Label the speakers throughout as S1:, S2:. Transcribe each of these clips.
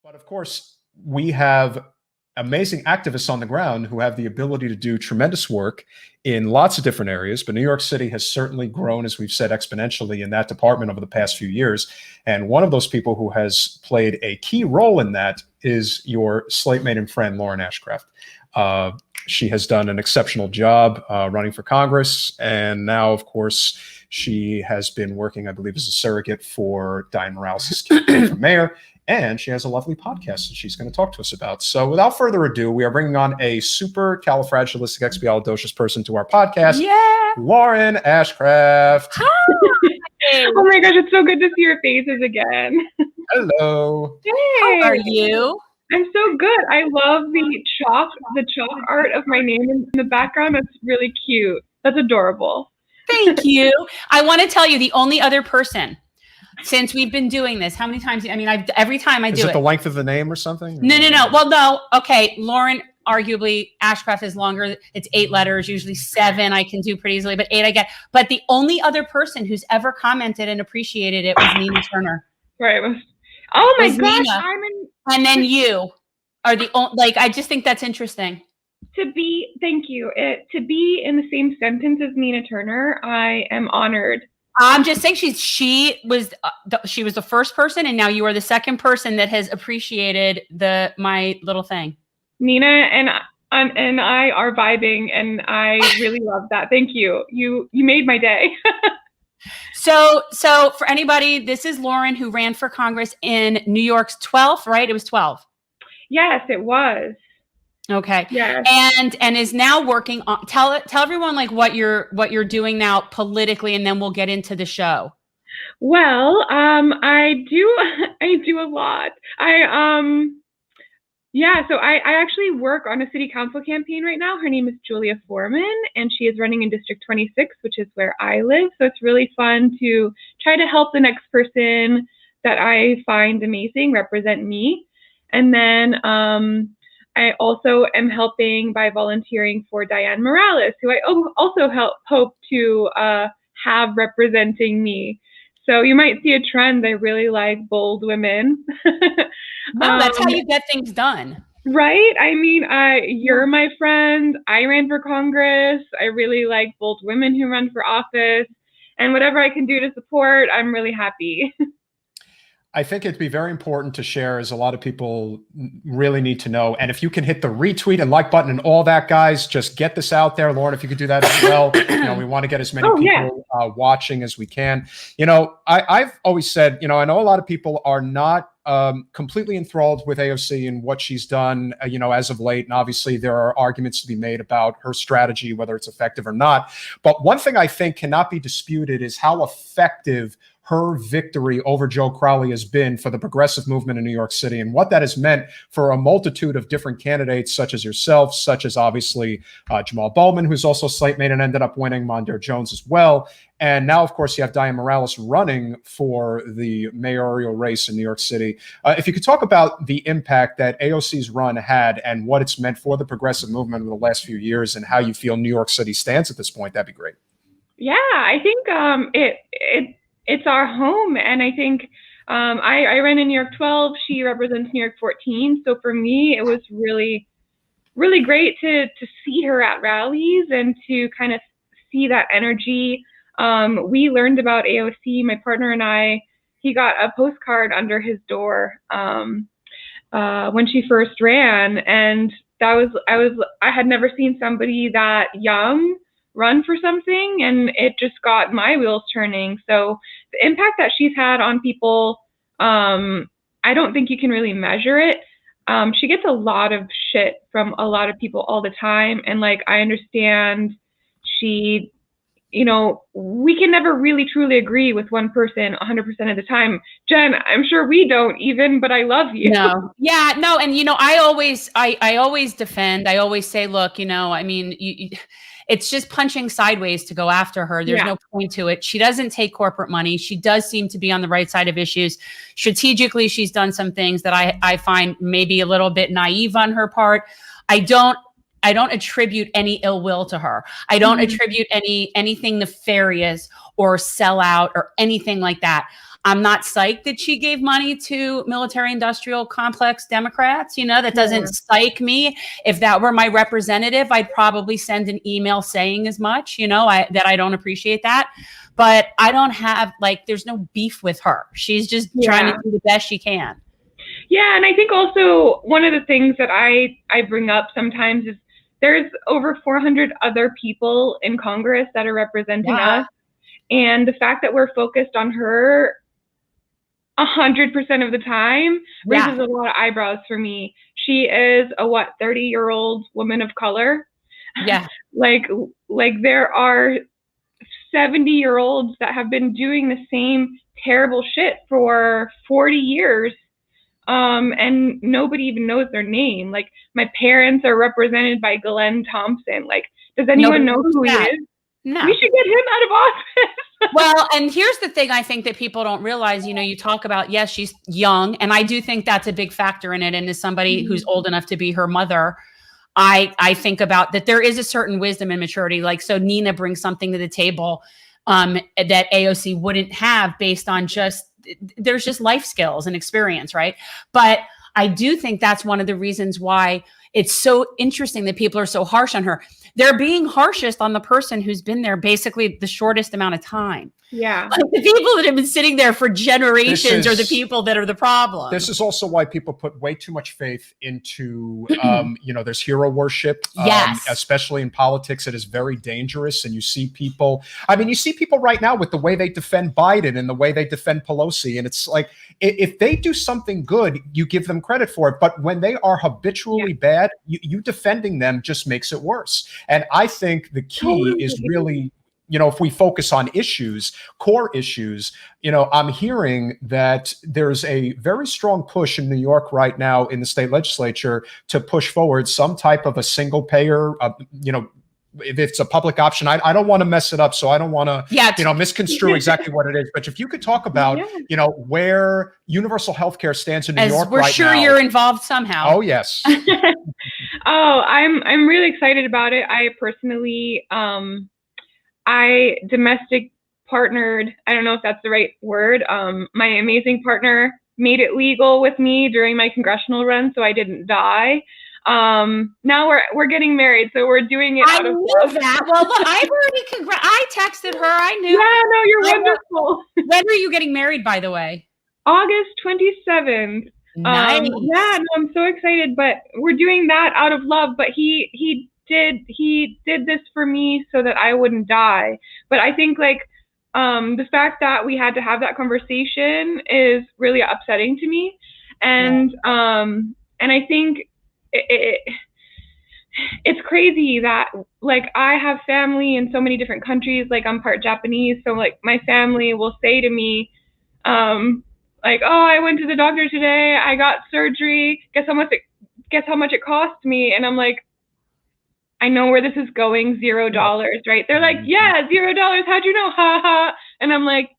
S1: But of course, we have amazing activists on the ground who have the ability to do tremendous work in lots of different areas. But New York City has certainly grown, as we've said, exponentially in that department over the past few years. And one of those people who has played a key role in that is your slate mate and friend, Lauren Ashcraft. She has done an exceptional job running for Congress. And now, of course, she has been working, I believe, as a surrogate for Dianne Morales' campaign for mayor. And she has a lovely podcast that she's going to talk to us about. So without further ado, we are bringing on a super califragilisticexpialidocious person to our podcast, Lauren Ashcraft.
S2: Hi. Oh my gosh, it's so good to see your faces again.
S1: Hello.
S2: Hey.
S3: How are you?
S2: I'm so good. I love the chalk art of my name in the background. That's really cute. That's adorable.
S3: Thank you. I want to tell you, the only other person since we've been doing this, how many times? I mean, every time I do it.
S1: Is it the length of the name or something?
S3: No. Well, no. Okay. Lauren, arguably, Ashcraft is longer. It's 8 letters, usually 7 I can do pretty easily, but 8 I get. But the only other person who's ever commented and appreciated it was Nina Turner.
S2: Right. Oh my gosh.
S3: Nina. And then you are the only, I just think that's interesting.
S2: Thank you. To be in the same sentence as Nina Turner, I am honored.
S3: I'm just saying she was the first person, and now you are the second person that has appreciated my little thing.
S2: Nina and I are vibing, and I really love that. Thank you. You made my day.
S3: So for anybody, this is Lauren, who ran for Congress in New York's 12th, right? It was 12.
S2: Yes, it was.
S3: Okay.
S2: Yeah.
S3: And is now working on tell everyone like what you're doing now politically, and then we'll get into the show.
S2: Well, I do a lot. So I actually work on a city council campaign right now. Her name is Julia Foreman, and she is running in District 26, which is where I live. So it's really fun to try to help the next person that I find amazing represent me. And then I also am helping by volunteering for Dianne Morales, who I also hope to have representing me. So you might see a trend. I really like bold women.
S3: No, that's how you get things done.
S2: Right? I mean, you're my friend. I ran for Congress. I really like bold women who run for office. And whatever I can do to support, I'm really happy.
S1: I think it'd be very important to share, as a lot of people really need to know. And if you can hit the retweet and like button and all that, guys, just get this out there. Lauren, if you could do that as well. We want to get as many people watching as we can. I've always said, I know a lot of people are not completely enthralled with AOC and what she's done, as of late. And obviously there are arguments to be made about her strategy, whether it's effective or not. But one thing I think cannot be disputed is how effective her victory over Joe Crowley has been for the progressive movement in New York City, and what that has meant for a multitude of different candidates, such as yourself, such as obviously Jamal Bowman, who's also slate mate and ended up winning, Mondaire Jones as well. And now, of course, you have Dianne Morales running for the mayoral race in New York City. If you could talk about the impact that AOC's run had and what it's meant for the progressive movement over the last few years and how you feel New York City stands at this point, that'd be great.
S2: Yeah, I think it's our home. And I think I ran in New York 12. She represents New York 14. So for me, it was really, really great to see her at rallies and to kind of see that energy. We learned about AOC, my partner and I. He got a postcard under his door when she first ran. And I had never seen somebody that young run for something, and it just got my wheels turning. So the impact that she's had on people, I don't think you can really measure it. She gets a lot of shit from a lot of people all the time. And I understand we can never really truly agree with one person 100% of the time. Jen, I'm sure we don't even, but I love you.
S3: No. Yeah, no. And, I always defend, I always say, look, it's just punching sideways to go after her. There's no point to it. She doesn't take corporate money. She does seem to be on the right side of issues. Strategically, she's done some things that I find maybe a little bit naive on her part. I don't attribute any ill will to her. I don't attribute anything nefarious or sellout or anything like that. I'm not psyched that she gave money to military industrial complex Democrats. That doesn't psych me. If that were my representative, I'd probably send an email saying as much, that I don't appreciate that. But I don't have, there's no beef with her. She's just trying to do the best she can.
S2: Yeah, and I think also one of the things that I bring up sometimes is there's over 400 other people in Congress that are representing us. And the fact that we're focused on her 100% of the time raises a lot of eyebrows for me. She is a 30-year-old woman of color.
S3: Yeah.
S2: like there are 70-year-olds that have been doing the same terrible shit for 40 years. And nobody even knows their name. Like, my parents are represented by Glenn Thompson. Like, does anyone know who he is?
S3: No.
S2: We should get him out of office.
S3: Well, and here's the thing I think that people don't realize, you talk about, yes, she's young. And I do think that's a big factor in it. And as somebody who's old enough to be her mother, I think about that there is a certain wisdom and maturity. So Nina brings something to the table that AOC wouldn't have based on there's just life skills and experience, right? But I do think that's one of the reasons why it's so interesting that people are so harsh on her. They're being harshest on the person who's been there basically the shortest amount of time.
S2: Yeah.
S3: The people that have been sitting there for generations are the people that are the problem.
S1: This is also why people put way too much faith into, there's hero worship, especially in politics. It is very dangerous. And you see people right now with the way they defend Biden and the way they defend Pelosi. And it's like, if they do something good, you give them credit for it. But when they are habitually bad, you defending them just makes it worse. And I think the key is really, if we focus on core issues, I'm hearing that there's a very strong push in New York right now in the state legislature to push forward some type of a single payer, if it's a public option. I don't want to mess it up, so I don't want to, misconstrue exactly what it is. But if you could talk about, where universal healthcare stands in New York right now.
S3: We're sure you're involved somehow.
S1: Oh, yes.
S2: I'm really excited about it. I personally, I domestic partnered, I don't know if that's the right word. My amazing partner made it legal with me during my congressional run, so I didn't die. Now we're getting married, so we're doing it out of love.
S3: That. Well, look, I've already I texted her. I knew.
S2: Yeah, no, you're wonderful.
S3: When are you getting married, by the way?
S2: August 27th.
S3: Nice.
S2: Yeah, no, I'm so excited, but we're doing that out of love. But he did this for me so that I wouldn't die. But I think the fact that we had to have that conversation is really upsetting to me. And I think it's crazy that I have family in so many different countries. I'm part Japanese, so my family will say to me, oh, I went to the doctor today, I got surgery, guess how much it cost me? And I'm like, I know where this is going, $0, right? They're like, yeah, $0, how'd you know? Ha ha. And I'm like,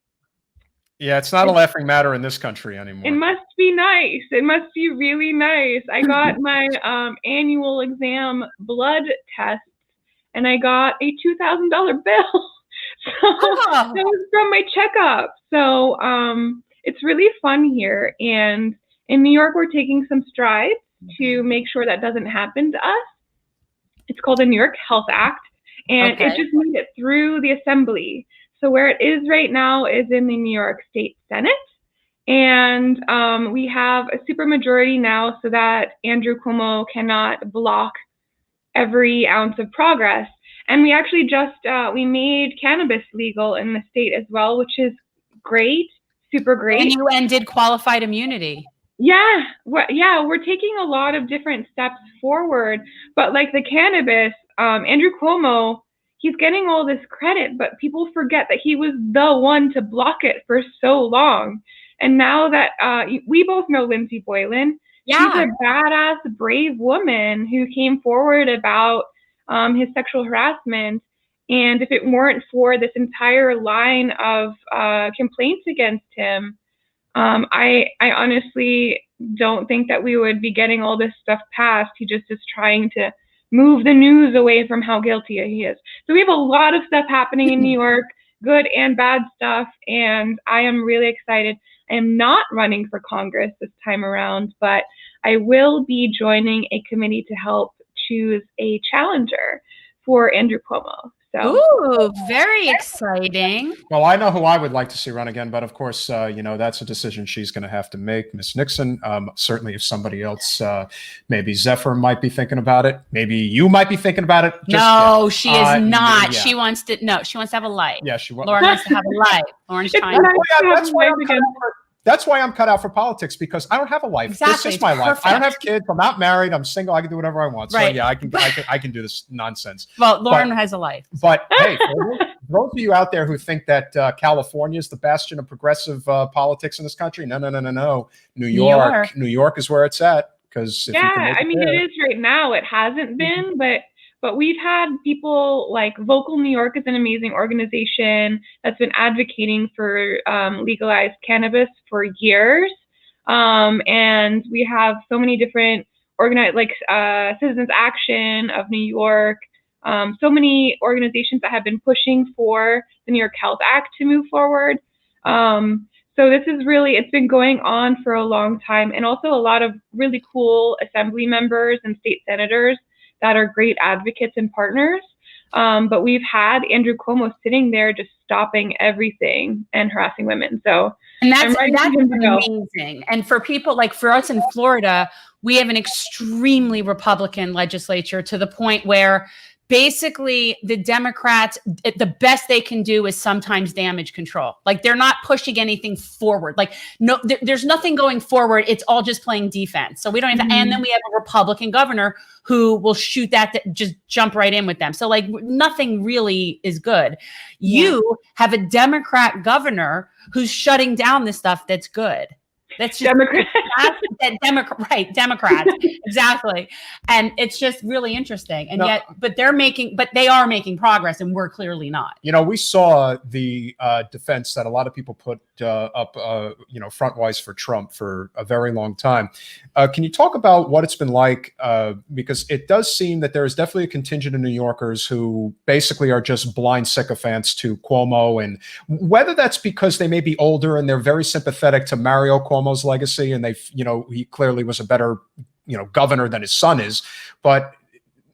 S1: yeah, it's not a laughing matter in this country anymore.
S2: It must be nice. It must be really nice. I got my annual exam blood test, and I got a $2,000 bill. So that was from my checkup. So it's really fun here. And in New York, we're taking some strides to make sure that doesn't happen to us. It's called the New York Health Act, and it just made it through the assembly. So where it is right now is in the New York State Senate. And we have a supermajority now so that Andrew Cuomo cannot block every ounce of progress. And we actually we made cannabis legal in the state as well, which is great, super great.
S3: And you ended qualified immunity.
S2: Yeah, we're taking a lot of different steps forward. But the cannabis, Andrew Cuomo, he's getting all this credit, but people forget that he was the one to block it for so long. And now that we both know Lindsey Boylan, she's a badass, brave woman who came forward about his sexual harassment. And if it weren't for this entire line of complaints against him, I honestly don't think that we would be getting all this stuff passed. He just is trying to move the news away from how guilty he is. So we have a lot of stuff happening in New York. good and bad stuff. And I am really excited. I am not running for Congress this time around, but I will be joining a committee to help choose a challenger for Andrew Cuomo. So,
S3: ooh, very exciting.
S1: Well, I know who I would like to see run again, but of course, that's a decision she's going to have to make, Miss Nixon. Certainly, if somebody else, maybe Zephyr might be thinking about it. Maybe you might be thinking about it.
S3: No, she is not.
S1: Yeah.
S3: She wants to have a life.
S1: Yeah, she wants.
S3: Lauren wants to have a life. Lauren's trying.
S1: That's why I'm cut out for politics, because I don't have a life.
S3: Exactly.
S1: This is my life.
S3: Perfect.
S1: I don't have kids. I'm not married. I'm single. I can do whatever I want.
S3: Right.
S1: So yeah, I can do this nonsense.
S3: Well, Lauren has a life.
S1: But hey, for those of you out there who think that California is the bastion of progressive politics in this country, no. New York is where it's at. Because
S2: it is right now. It hasn't been, but we've had people like Vocal New York is an amazing organization that's been advocating for legalized cannabis for years. And we have so many different Citizens Action of New York, so many organizations that have been pushing for the New York Health Act to move forward. So this is it's been going on for a long time, and also a lot of really cool assembly members and state senators that are great advocates and partners. But we've had Andrew Cuomo sitting there just stopping everything and harassing women. So,
S3: and that's amazing. And for people like for us in Florida, we have an extremely Republican legislature to the point where basically the Democrats, the best they can do is sometimes damage control. Like they're not pushing anything forward. Like there's nothing going forward. It's all just playing defense. So we don't even, and then we have a Republican governor who will shoot that, just jump right in with them. So like nothing really is good. Yeah. You have a Democrat governor who's shutting down the stuff that's good. That's just Democrats. Exactly. And it's just really interesting. And but they are making progress, and we're clearly not.
S1: We saw the defense that a lot of people put up, frontwise for Trump for a very long time. Can you talk about what it's been like? Because it does seem that there is definitely a contingent of New Yorkers who basically are just blind sycophants to Cuomo, and whether that's because they may be older and they're very sympathetic to Mario Cuomo's legacy, and he clearly was a better, governor than his son is. But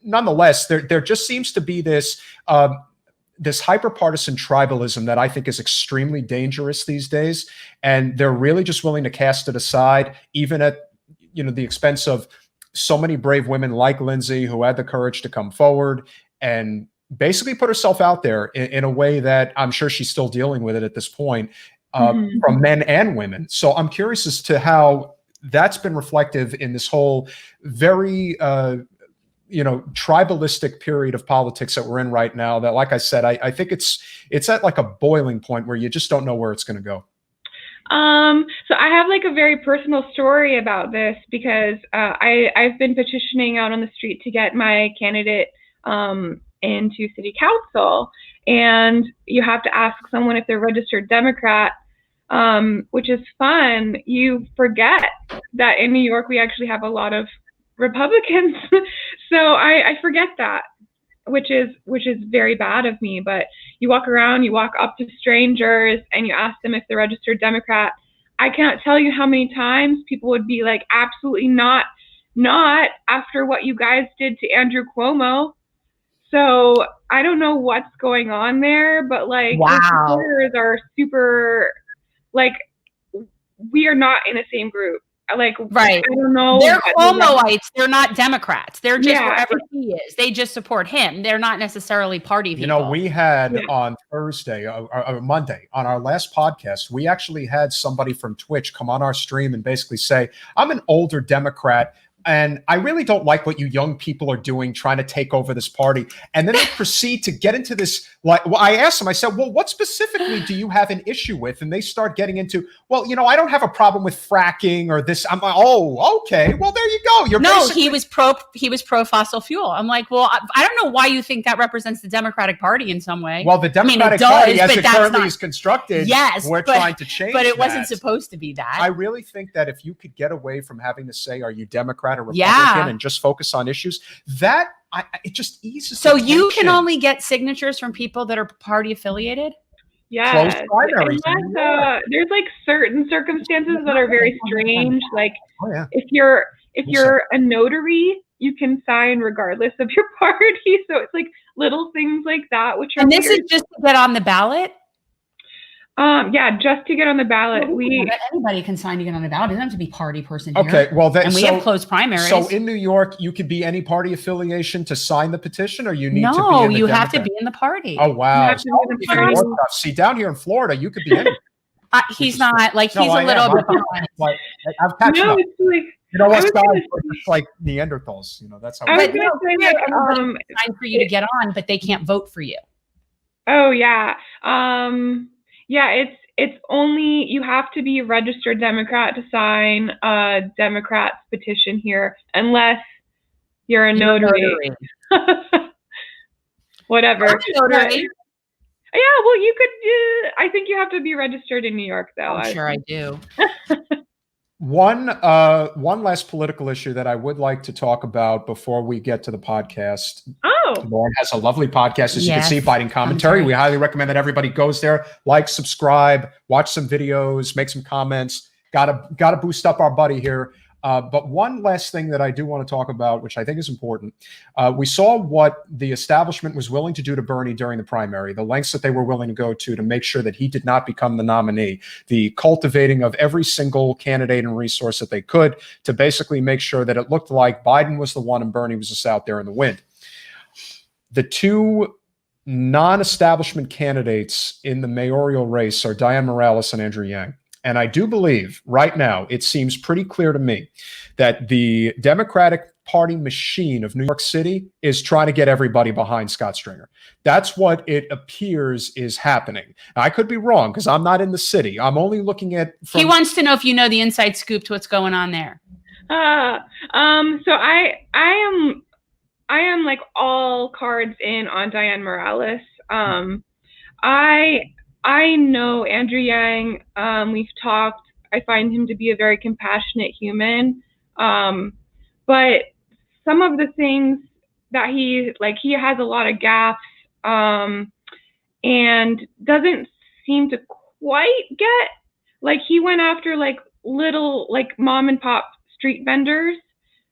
S1: nonetheless, there just seems to be this hyper-partisan tribalism that I think is extremely dangerous these days. And they're really just willing to cast it aside, even at, the expense of so many brave women like Lindsay, who had the courage to come forward and basically put herself out there in a way that I'm sure she's still dealing with it at this point, from men and women. So I'm curious as to how that's been reflective in this whole very, tribalistic period of politics that we're in right now. That, like I said, I think it's at like a boiling point where you just don't know where it's going to go.
S2: So I have like a very personal story about this, because I've been petitioning out on the street to get my candidate into city council, and you have to ask someone if they're registered Democrat, which is fun. You forget that in New York we actually have a lot of Republicans. So I forget that, which is very bad of me. But you walk around, you walk up to strangers and you ask them if they're registered Democrat. I cannot tell you how many times people would be like, absolutely not after what you guys did to Andrew Cuomo. So I don't know what's going on there, but like,
S3: wow,
S2: the supporters are super, like, we are not in the same group. Like,
S3: right.
S2: I don't know.
S3: They're Cuomoites. They're not Democrats. They're just wherever he is. They just support him. They're not necessarily party people.
S1: We had on Thursday or Monday on our last podcast, we actually had somebody from Twitch come on our stream and basically say, I'm an older Democrat, and I really don't like what you young people are doing, trying to take over this party. And then they proceed to get into this. I asked them, I said, well, what specifically do you have an issue with? And they start getting into, well, I don't have a problem with fracking or this. I'm like, oh, okay. Well, there you go.
S3: He was pro fossil fuel. I'm like, well, I don't know why you think that represents the Democratic Party in some way.
S1: Well, the Democratic Party, as it currently is constructed, we're trying to change
S3: but it wasn't supposed to be that.
S1: I really think that if you could get away from having to say, are you Democrat or Republican, and just focus on issues, that it just eases.
S3: So you can only get signatures from people that are party affiliated?
S2: Yeah.
S1: close primaries.
S2: There's like certain circumstances that are very strange. Like
S1: Oh, yeah.
S2: if you're a notary, you can sign regardless of your party. So it's like little things like that, which are
S3: And this
S2: weird.
S3: is just to get on the ballot?
S2: Yeah, just to get on the ballot.
S3: Anybody can sign to get on the ballot. It doesn't have to be party person here.
S1: Okay, well,
S3: and we have closed primaries.
S1: So in New York, you could be any party affiliation to sign the petition, or you need to be
S3: No,
S1: in the
S3: you
S1: Democrat?
S3: have to be in the party.
S1: Oh, wow.
S2: have to be in the party.
S1: See, down here in Florida, you could be any.
S3: He's not, like, he's
S1: No,
S3: a little bit behind.
S1: Like, I'm catching up.
S2: It's like,
S1: You know
S2: I
S1: what's
S2: was
S1: guys?
S2: gonna
S1: It's like Neanderthals. You know, that's how.
S2: I was
S3: But
S2: gonna say
S3: yeah,
S2: that,
S3: everybody can sign for you to get on, but they can't vote for you.
S2: oh yeah. Yeah, it's only, you have to be a registered Democrat to sign a Democrat's petition here, unless you're a notary. Whatever.
S3: I'm a notary.
S2: Yeah, well, you could. I think you have to be registered in New York, though.
S3: I'm sure I do.
S1: One last political issue that I would like to talk about before we get to the podcast.
S2: Oh,
S1: Lauren has a lovely podcast, as you can
S3: Yes.
S1: see, Fighting Commentary. We highly recommend that everybody goes there, like, subscribe, watch some videos, make some comments. Gotta boost up our buddy here. But one last thing that I do want to talk about, which I think is important, we saw what the establishment was willing to do to Bernie during the primary, the lengths that they were willing to go to make sure that he did not become the nominee, the cultivating of every single candidate and resource that they could to basically make sure that it looked like Biden was the one and Bernie was just out there in the wind. The two non-establishment candidates in the mayoral race are Dianne Morales and Andrew Yang. And I do believe right now, it seems pretty clear to me that the Democratic Party machine of New York City is trying to get everybody behind Scott Stringer. That's what it appears is happening. Now, I could be wrong because I'm not in the city. I'm only looking at.
S3: He wants to know if you know the inside scoop to what's going on there.
S2: so I am like all cards in on Dianne Morales. I know Andrew Yang. We've talked. I find him to be a very compassionate human. But some of the things that he has a lot of gaffes, and doesn't seem to quite get, like, he went after like little, like, mom and pop street vendors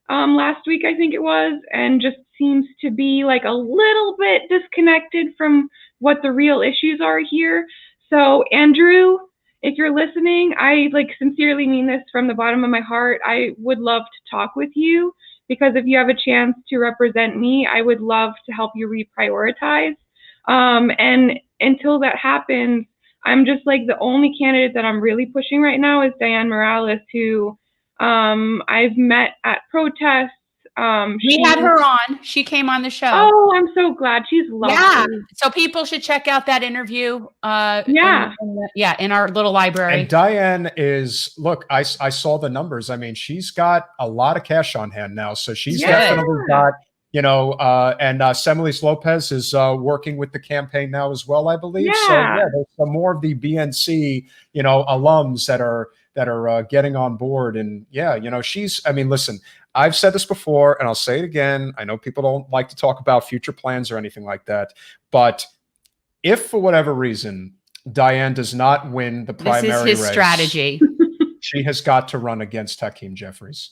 S2: last week, I think it was, and just seems to be like a little bit disconnected from what the real issues are here. So Andrew, if you're listening, I sincerely mean this from the bottom of my heart. I would love to talk with you, because if you have a chance to represent me, I would love to help you reprioritize. And until that happens, I'm just like, the only candidate that I'm really pushing right now is Dianne Morales, who I've met at protests.
S3: We had her on. She came on the show.
S2: Oh, I'm so glad. She's lovely.
S3: Yeah. So people should check out that interview. In our little library.
S1: And Dianne is, look, I saw the numbers. I mean, she's got a lot of cash on hand now. So she's definitely got, and Semilis Lopez is working with the campaign now as well, I believe.
S2: Yeah.
S1: So yeah, there's some more of the BNC, alums that are getting on board. And yeah, listen, I've said this before and I'll say it again. I know people don't like to talk about future plans or anything like that, but if for whatever reason Dianne does not win the primary race,
S3: this is his strategy.
S1: She has got to run against Hakeem Jeffries,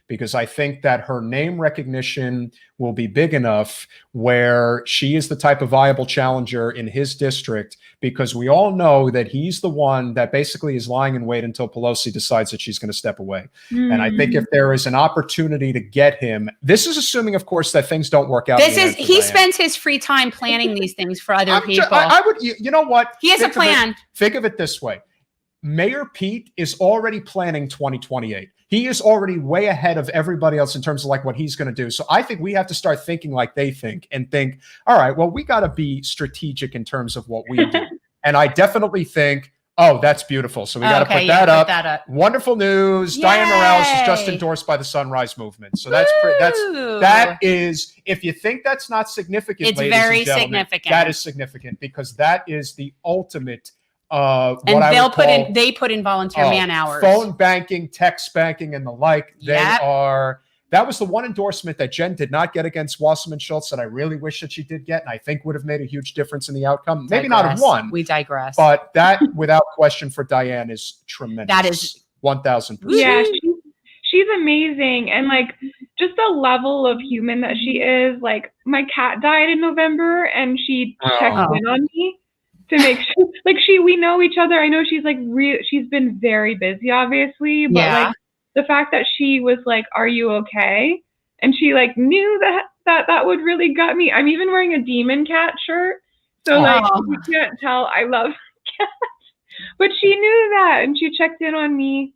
S1: because I think that her name recognition will be big enough where she is the type of viable challenger in his district, because we all know that he's the one that basically is lying in wait until Pelosi decides that she's going to step away. And I think if there is an opportunity to get him, this is assuming, of course, that things don't work out.
S3: He spends his free time planning these things for other people.
S1: I would, you know what?
S3: He has a plan.
S1: Think of it this way. Mayor Pete is already planning 2028. He is already way ahead of everybody else in terms of what he's going to do. So I think we have to start thinking like they think and think, all right, well, we got to be strategic in terms of what we do. And I definitely think, oh, that's beautiful. So we got to put that up. Wonderful news. Yay! Dianne Morales is just endorsed by the Sunrise Movement. So that is, if you think that's not significant,
S3: it's very significant.
S1: That is significant, because that is the ultimate.
S3: They put in volunteer man hours,
S1: phone banking, text banking, and the like. They are That was the one endorsement that Jen did not get against Wasserman Schultz that I really wish that she did get, and I think would have made a huge difference in the outcome. Maybe not have won.
S3: We digress.
S1: But that, without question, for Diane is tremendous.
S3: That is
S1: 1,000%.
S2: Yeah, she's amazing. And like just the level of human that she is. Like my cat died in November and she checked in on me to make sure, like we know each other. I know she's like she's been very busy, obviously, but like the fact that she was like, "Are you okay?" and she like knew that would really gut me. I'm even wearing a demon cat shirt, so like you can't tell I love cats, but she knew that and she checked in on me.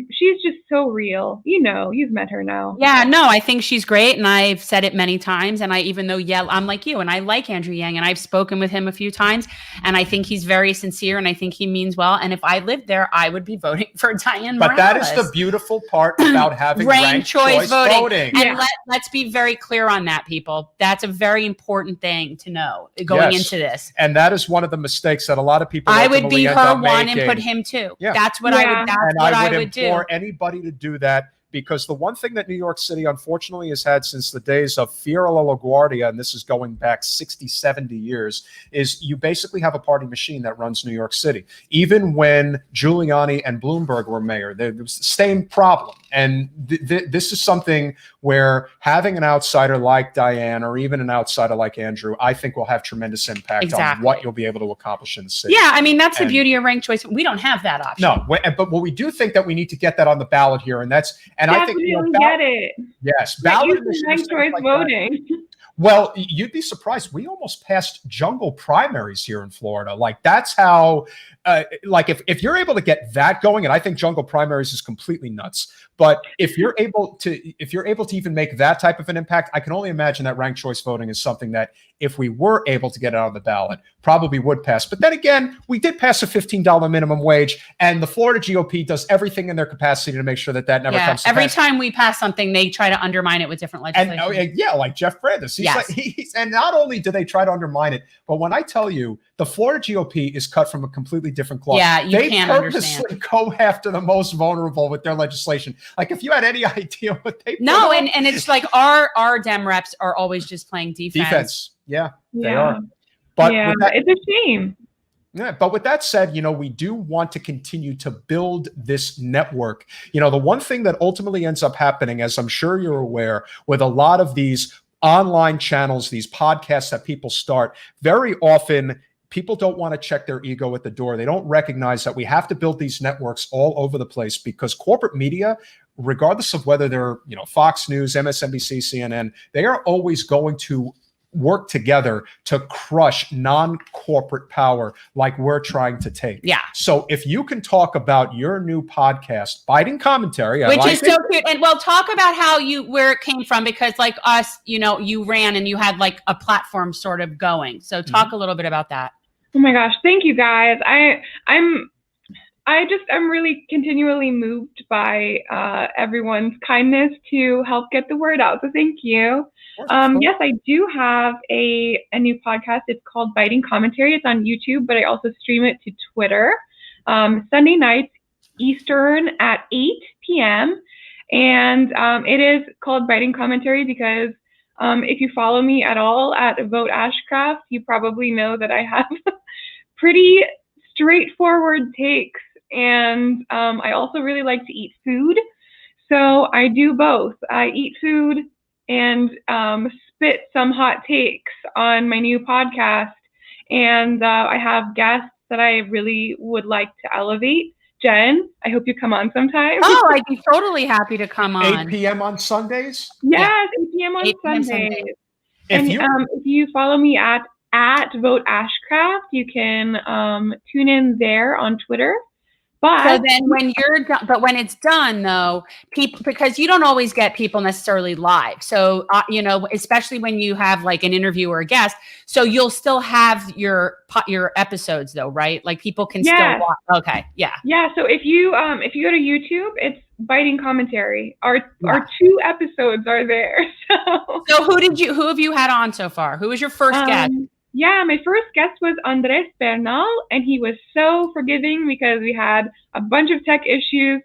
S2: She's just so real. You know, you've met her now.
S3: Yeah, no, I think she's great. And I've said it many times. And I'm like you, and I like Andrew Yang, and I've spoken with him a few times, and I think he's very sincere, and I think he means well. And if I lived there, I would be voting for Diane Morales.
S1: But that is the beautiful part about having ranked choice voting.
S3: And let's be very clear on that, people. That's a very important thing to know going into this.
S1: And that is one of the mistakes that a lot of people
S3: I would be her one and put him two.
S1: Yeah.
S3: That's what I would. That's what I would
S1: implore
S3: do.
S1: anybody to do that, because the one thing that New York City unfortunately has had since the days of Fiera LaGuardia, and this is going back 60, 70 years, is you basically have a party machine that runs New York City. Even when Giuliani and Bloomberg were mayor, there was the same problem. And this is something where having an outsider like Diane or even an outsider like Andrew, I think will have tremendous impact on what you'll be able to accomplish in the city.
S3: Yeah, I mean, that's the beauty of ranked choice. We don't have that option.
S1: No, but what we do think that we need to get that on the ballot here, and that's, and
S2: definitely
S1: I think,
S2: get it.
S1: Yes, ballot
S2: ranked choice voting.
S1: Well, you'd be surprised. We almost passed jungle primaries here in Florida. Like that's how, like if you're able to get that going, and I think jungle primaries is completely nuts. But if you're able to even make that type of an impact, I can only imagine that ranked choice voting is something that if we were able to get it on the ballot, probably would pass. But then again, we did pass a $15 minimum wage, and the Florida GOP does everything in their capacity to make sure that never comes to pass.
S3: Every time we pass something, they try to undermine it with different legislation.
S1: And like Jeff Brandes. And not only do they try to undermine it, but when I tell you the Florida GOP is cut from a completely different cloth.
S3: Yeah, you can't understand.
S1: They purposely go after the most vulnerable with their legislation. Like if you had any idea what they
S3: and it's like our Dem reps are always just playing defense.
S1: Yeah, they are. But
S2: it's a shame.
S1: Yeah, but with that said, we do want to continue to build this network. The one thing that ultimately ends up happening, as I'm sure you're aware, with a lot of these online channels, these podcasts that people start, very often people don't want to check their ego at the door. They don't recognize that we have to build these networks all over the place, because corporate media, regardless of whether they're, Fox News, MSNBC, CNN, they are always going to work together to crush non-corporate power like we're trying to take.
S3: Yeah.
S1: So if you can talk about your new podcast, Biting Commentary,
S3: which is so cute. And talk about where it came from, because like us, you ran and you had like a platform sort of going. So talk a little bit about that.
S2: Oh my gosh. Thank you guys. I'm really continually moved by everyone's kindness to help get the word out. So thank you. Yes, I do have a new podcast. It's called Biting Commentary. It's on YouTube, but I also stream it to Twitter Sunday nights Eastern at 8 p.m. And it is called Biting Commentary because if you follow me at all at Vote Ashcraft, you probably know that I have pretty straightforward takes. And I also really like to eat food. So I do both. I eat food and spit some hot takes on my new podcast. And I have guests that I really would like to elevate. Jen, I hope you come on sometime.
S3: Oh, I'd be totally happy to come on.
S1: 8 p.m. on Sundays?
S2: Yes, 8 p.m. on Sundays. And if you follow me at Vote Ashcraft, you can tune in there on Twitter. But
S3: so then when you're done, but when it's done though, people, because you don't always get people necessarily live. So, especially when you have like an interview or a guest, so you'll still have your episodes though, right? Like people can still watch. Okay. Yeah.
S2: Yeah. So if you go to YouTube, it's Biting Commentary. Our 2 episodes are there.
S3: So who have you had on so far? Who was your first guest?
S2: Yeah, my first guest was Andres Bernal, and he was so forgiving because we had a bunch of tech issues.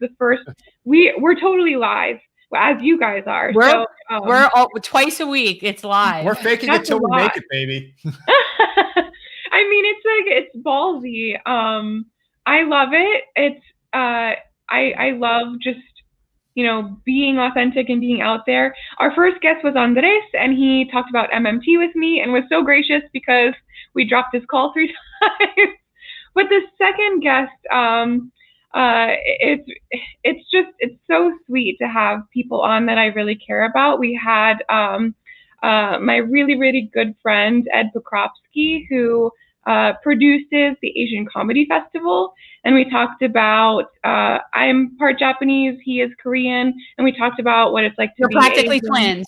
S2: We're totally live. as you guys are.
S3: We're all, twice a week. It's live.
S1: We're faking it till we make it, baby.
S2: I mean, it's ballsy. I love it. It's I love just, you know, being authentic and being out there. Our first guest was Andres, and he talked about MMT with me and was so gracious because we dropped his call 3 times. But the second guest, it's so sweet to have people on that I really care about. We had my really, really good friend, Ed Pokropsky, who produces the Asian Comedy Festival. And we talked about, I'm part Japanese, he is Korean, and we talked about what it's like to be
S3: practically
S2: Asian.
S3: Twins.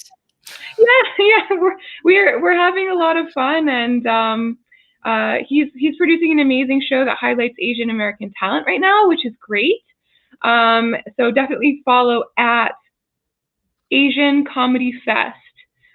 S2: Yeah, we're having a lot of fun, and he's producing an amazing show that highlights Asian American talent right now, which is great. So definitely follow at Asian Comedy Fest,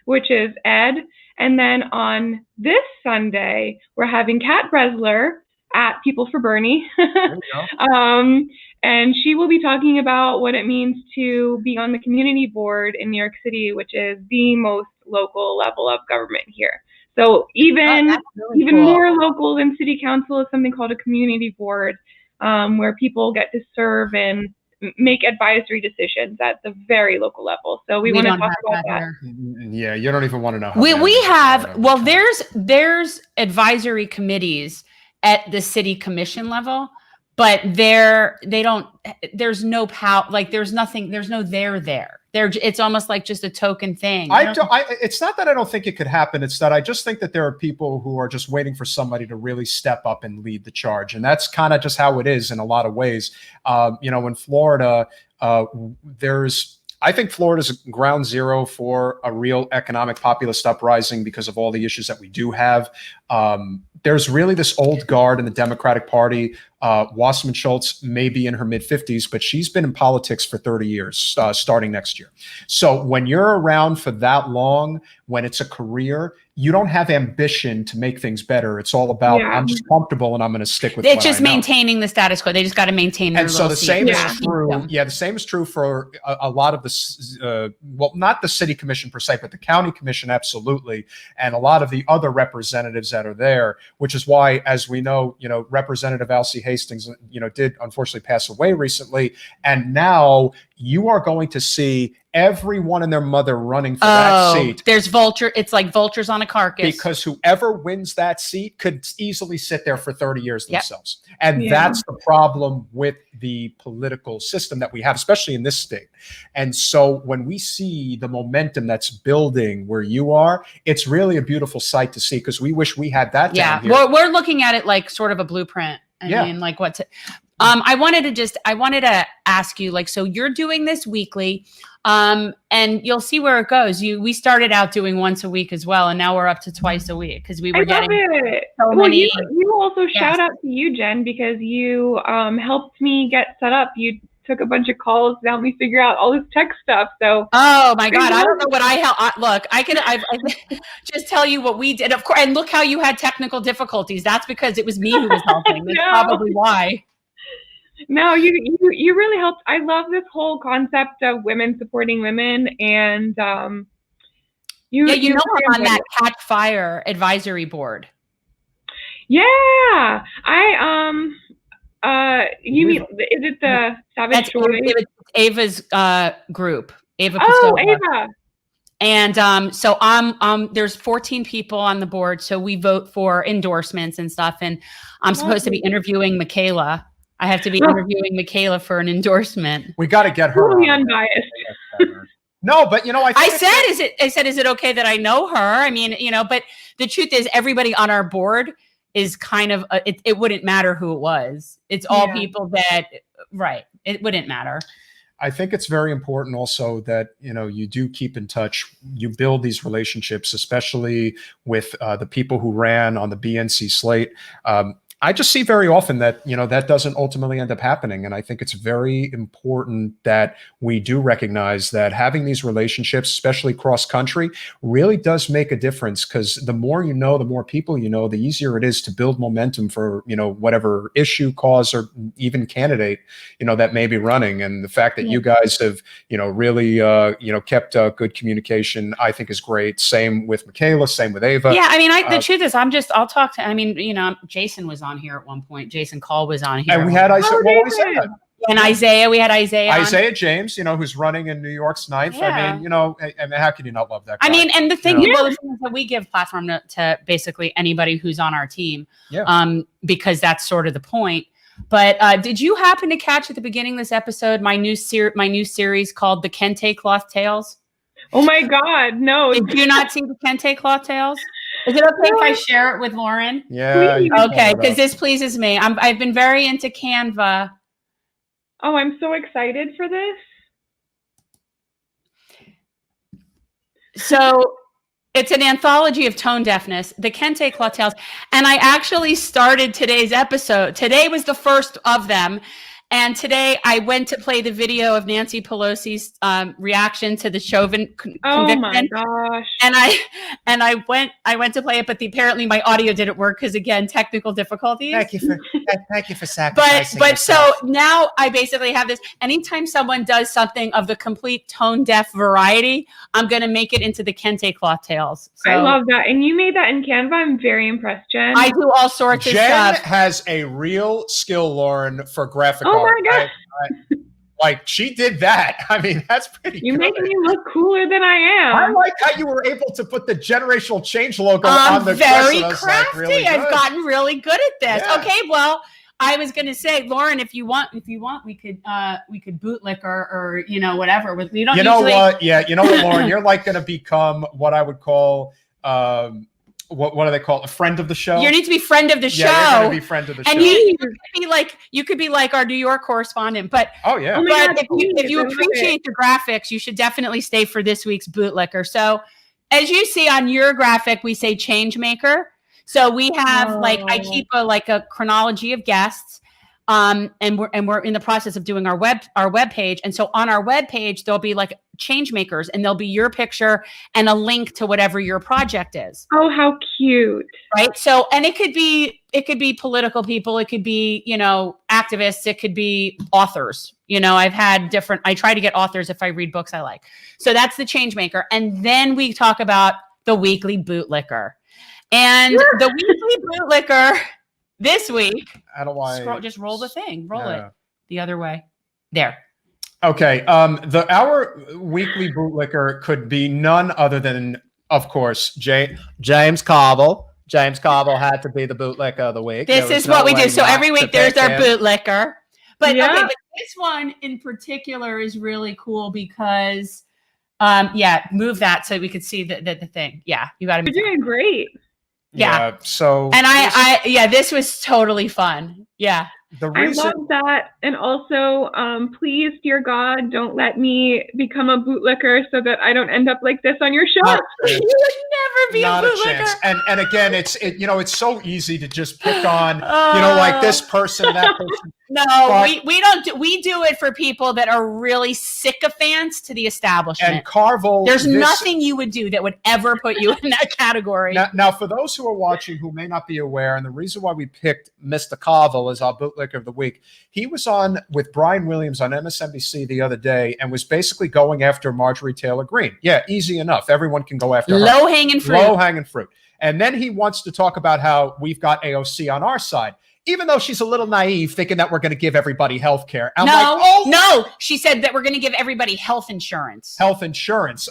S2: which is Ed. And then on this Sunday, we're having Kat Bresler at People for Bernie.
S1: There you go.
S2: And she will be talking about what it means to be on the community board in New York City, which is the most local level of government here. So even cool. More local than city council is something called a community board, where people get to serve and make advisory decisions at the very local level. So we want to talk about that.
S1: Yeah, you don't even want to know how
S3: we have, well, there's advisory committees at the city commission level, but there's no power, like there's no there. It's almost like just a token thing.
S1: It's not that I don't think it could happen. It's that I just think that there are people who are just waiting for somebody to really step up and lead the charge. And that's kind of just how it is in a lot of ways. You know, in Florida, I think Florida's ground zero for a real economic populist uprising because of all the issues that we do have. There's really this old guard in the Democratic Party. Wasserman Schultz may be in her mid-50s, but she's been in politics for 30 years, starting next year. So when you're around for that long, when it's a career, you don't have ambition to make things better. It's all about, I'm just comfortable and I'm going to stick with it.
S3: It's just maintaining the status quo. They just got to maintain their
S1: And so the same
S3: seat.
S1: is true. Yeah, the same is true for a lot of the, well, not the city commission per se, but the county commission, absolutely. And a lot of the other representatives that are there, which is why, as we know, you know, Representative Alcee Hastings, you know, did unfortunately pass away recently. And now you are going to see everyone and their mother running for that seat.
S3: There's it's like vultures on a carcass.
S1: Because whoever wins that seat could easily sit there for 30 years themselves. And that's the problem with the political system that we have, especially in this state. And so when we see the momentum that's building where you are, it's really a beautiful sight to see, because we wish we had that down here.
S3: Well, we're looking at it like sort of a blueprint. I mean, like what's it? I wanted to ask you, like, so you're doing this weekly, and you'll see where it goes. We started out doing once a week as well, and now we're up to twice a week because we were getting so many.
S2: You also shout out to you, Jen, because you helped me get set up. You took a bunch of calls to help me figure out all this tech stuff. So,
S3: oh my God, I don't know what look. I just tell you what we did, of course. And look how you had technical difficulties. That's because it was me who was helping. That's probably why.
S2: No, you really helped. I love this whole concept of women supporting women, and I'm on that Catch Fire advisory board. Yeah, you mean, is it the Savage Story?
S3: It's Ava's group. Ava.
S2: Oh, Ava.
S3: And so there's 14 people on the board, so we vote for endorsements and stuff. And I'm supposed to be interviewing Michaela. I have to be interviewing Michaela for an endorsement.
S1: We got to get her.
S2: Totally unbiased.
S1: No, but you know, I
S3: said, is it okay that I know her? I mean, you know, but the truth is, everybody on our board is kind of it wouldn't matter who it was. It's all people that it wouldn't matter.
S1: I think it's very important also that, you know, you do keep in touch. You build these relationships, especially with the people who ran on the BNC slate. I just see very often that, that doesn't ultimately end up happening. And I think it's very important that we do recognize that having these relationships, especially cross country, really does make a difference, because the more you know, the more people you know, the easier it is to build momentum for, whatever issue, cause, or even candidate, that may be running. And the fact that you guys have, really, kept good communication, I think is great. Same with Michaela, same with Ava.
S3: Yeah. I mean, the truth is, I'll talk to, Jason was on here at one point. Jason Call was on here.
S1: And we had Isaiah.
S3: And Isaiah, we had Isaiah.
S1: Isaiah James, who's running in New York's 9th.
S3: Yeah.
S1: I mean, how can you not love that guy?
S3: I mean, and the thing, the thing is that we give platform to basically anybody who's on our team, because that's sort of the point. But did you happen to catch at the beginning of this episode my new series called The Kente Cloth Tales?
S2: Oh my God, no!
S3: Did you not see The Kente Cloth Tales? Is it okay if I share it with Lauren?
S1: Yeah.
S3: Okay, because this pleases me. I've been very into Canva.
S2: Oh, I'm so excited for this.
S3: So it's an anthology of tone deafness, the Kente Cloth Tales. And I actually started today's episode. Today was the first of them. And today I went to play the video of Nancy Pelosi's reaction to the Chauvin conviction.
S2: Oh my gosh!
S3: And I went to play it, but apparently my audio didn't work because, again, technical difficulties.
S1: Thank you for sacrificing.
S3: But so now I basically have this. Anytime someone does something of the complete tone deaf variety, I'm going to make it into the Kente Cloth Tales. So,
S2: I love that, and you made that in Canva. I'm very impressed, Jen.
S3: I do all sorts of
S1: Jen
S3: stuff.
S1: has a real skill, Lauren, for graphic
S2: Oh
S1: art.
S2: my God.
S1: Like, she did that. I mean, that's pretty
S2: You
S1: good.
S2: make me look cooler than I am.
S1: I like how you were able to put the generational change logo on the
S3: very
S1: crest.
S3: crafty.
S1: Really
S3: I've gotten really good at this.
S1: Yeah.
S3: Okay, well, I was going to say, Lauren, if you want, we could bootlick or whatever. We don't.
S1: You know what? Yeah, you know what, Lauren? You're like going to become what I would call what do they call it? A friend of the show?
S3: You need to be friend of the show.
S1: Yeah, you're going to be friend of the show.
S3: And you could be like our New York correspondent. But
S1: oh yeah.
S2: Oh my
S3: but
S2: God,
S3: if you appreciate the graphics, you should definitely stay for this week's bootlicker. So as you see on your graphic, we say CHANGEMAKER. So we have I keep a chronology of guests. And we're in the process of doing our web page. And so on our web page, there'll be like CHANGEMAKERs, and there'll be your picture and a link to whatever your project is.
S2: Oh, how cute.
S3: Right. So, and it could be political people. It could be, activists. It could be authors. I try to get authors if I read books I like. So that's the CHANGEMAKER. And then we talk about the weekly bootlicker. And the weekly bootlicker this week,
S1: how do I
S3: just roll the thing, it the other way. There.
S1: Okay. Our weekly bootlicker could be none other than, of course, James Cobble. James Cobble had to be the bootlicker of the week.
S3: This is what we do. So every week there's our bootlicker. But okay, but this one in particular is really cool because move that so we could see the thing. Yeah, you got to.
S2: You're doing great.
S3: Yeah.
S1: So
S3: and this was totally fun. Yeah.
S2: I love that. And also, please, dear God, don't let me become a bootlicker so that I don't end up like this on your show.
S3: You would never be
S1: not
S3: a bootlicker.
S1: Chance. And again, it's so easy to just pick on, like this person, that person.
S3: No, we don't. We do it for people that are really sycophants to the establishment.
S1: And Carvel,
S3: there's nothing you would do that would ever put you in that category.
S1: Now, for those who are watching who may not be aware, and the reason why we picked Mr. Carvel as our bootlicker of the week, he was on with Brian Williams on MSNBC the other day and was basically going after Marjorie Taylor Greene. Yeah, easy enough. Everyone can go after her.
S3: Low-hanging fruit.
S1: Low-hanging fruit. And then he wants to talk about how we've got AOC on our side, even though she's a little naive, thinking that we're going to give everybody health care.
S3: No, she said that we're going to give everybody health insurance.
S1: Health insurance.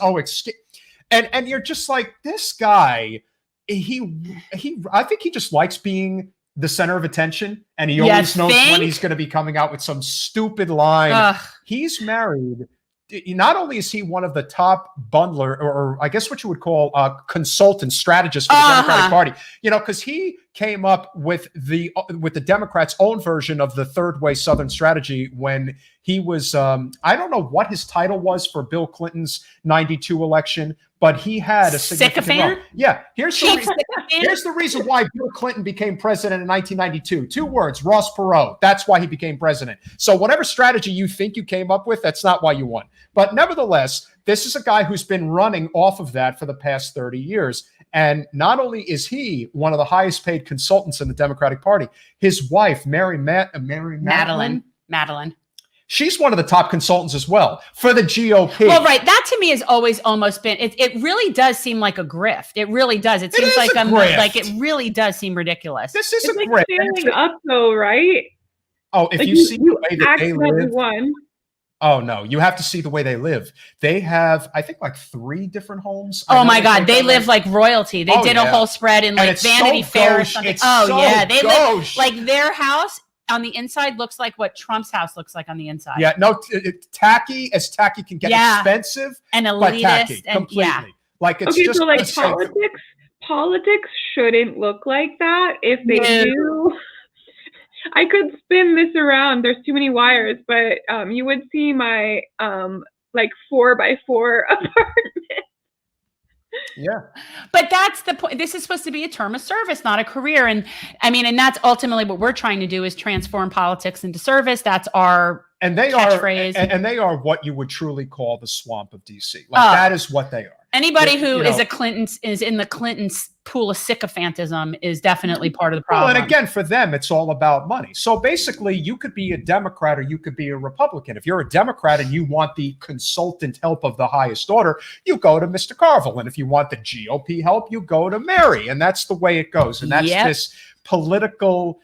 S1: And you're just like, this guy, I think he just likes being the center of attention, and he always knows when he's going to be coming out with some stupid line.
S3: Ugh.
S1: He's married. Not only is he one of the top bundler, or I guess what you would call consultant strategist for the Democratic Party, because he came up with the Democrats' own version of the third way Southern strategy when he was, I don't know what his title was for Bill Clinton's 92 election, but he had a significant role. Yeah, here's the reason why Bill Clinton became president in 1992. 2 words, Ross Perot. That's why he became president. So whatever strategy you think you came up with, that's not why you won. But nevertheless, this is a guy who's been running off of that for the past 30 years. And not only is he one of the highest paid consultants in the Democratic Party, his wife, Magdalene, she's one of the top consultants as well for the GOP.
S3: Well, right. That to me has always almost been, it really does seem like a grift. It really does. It seems like it really does seem ridiculous.
S1: This is
S2: it's
S1: a
S2: like
S1: grift.
S2: standing up though, right?
S1: Oh, if
S2: like
S1: you see the way that they live.
S2: Won.
S1: Oh, no, you have to see the way they live. They have, I think, like 3 different homes.
S3: Oh, my God. They live like royalty. They did a whole spread in like Vanity Fair or something. They live like their house on the inside looks like what Trump's house looks like on the inside.
S1: Yeah, no, tacky as tacky can get, expensive
S3: and elitist,
S1: but tacky,
S3: and
S1: completely. Like it's
S2: okay,
S1: just
S2: so like politics shouldn't look like that. If they do, I could spin this around. There's too many wires, but you would see my like 4x4 apartment.
S1: Yeah.
S3: But that's the point. This is supposed to be a term of service, not a career. And I mean, and that's ultimately what we're trying to do is transform politics into service. That's our catchphrase.
S1: And they are what you would truly call the swamp of DC. Like that is what they are.
S3: Anybody who is in the Clintons pool of sycophantism is definitely part of the problem.
S1: Well, and again, for them, it's all about money. So basically, you could be a Democrat or you could be a Republican. If you're a Democrat and you want the consultant help of the highest order, you go to Mr. Carville. And if you want the GOP help, you go to Mary. And that's the way it goes. And that's this political,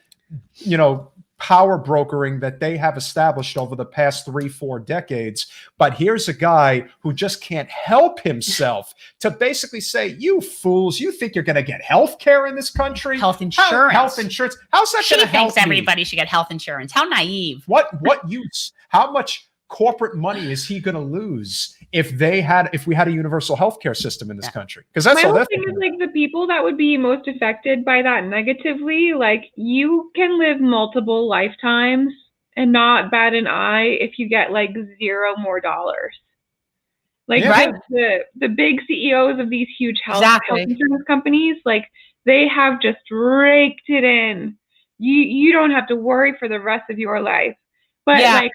S1: power brokering that they have established over the past 3-4 decades. But here's a guy who just can't help himself to basically say, you fools, you think you're going to get health care in this country?
S3: Health insurance.
S1: Health insurance. How's that going to help?
S3: She thinks everybody should get health insurance. How naive.
S1: What use? How much corporate money is he going to lose if we had a universal healthcare system in this country? Because that's
S2: my whole thing is like the people that would be most affected by that negatively. Like you can live multiple lifetimes and not bat an eye if you get like $0 more. Like the big CEOs of these huge health insurance companies, like they have just raked it in. You don't have to worry for the rest of your life. But like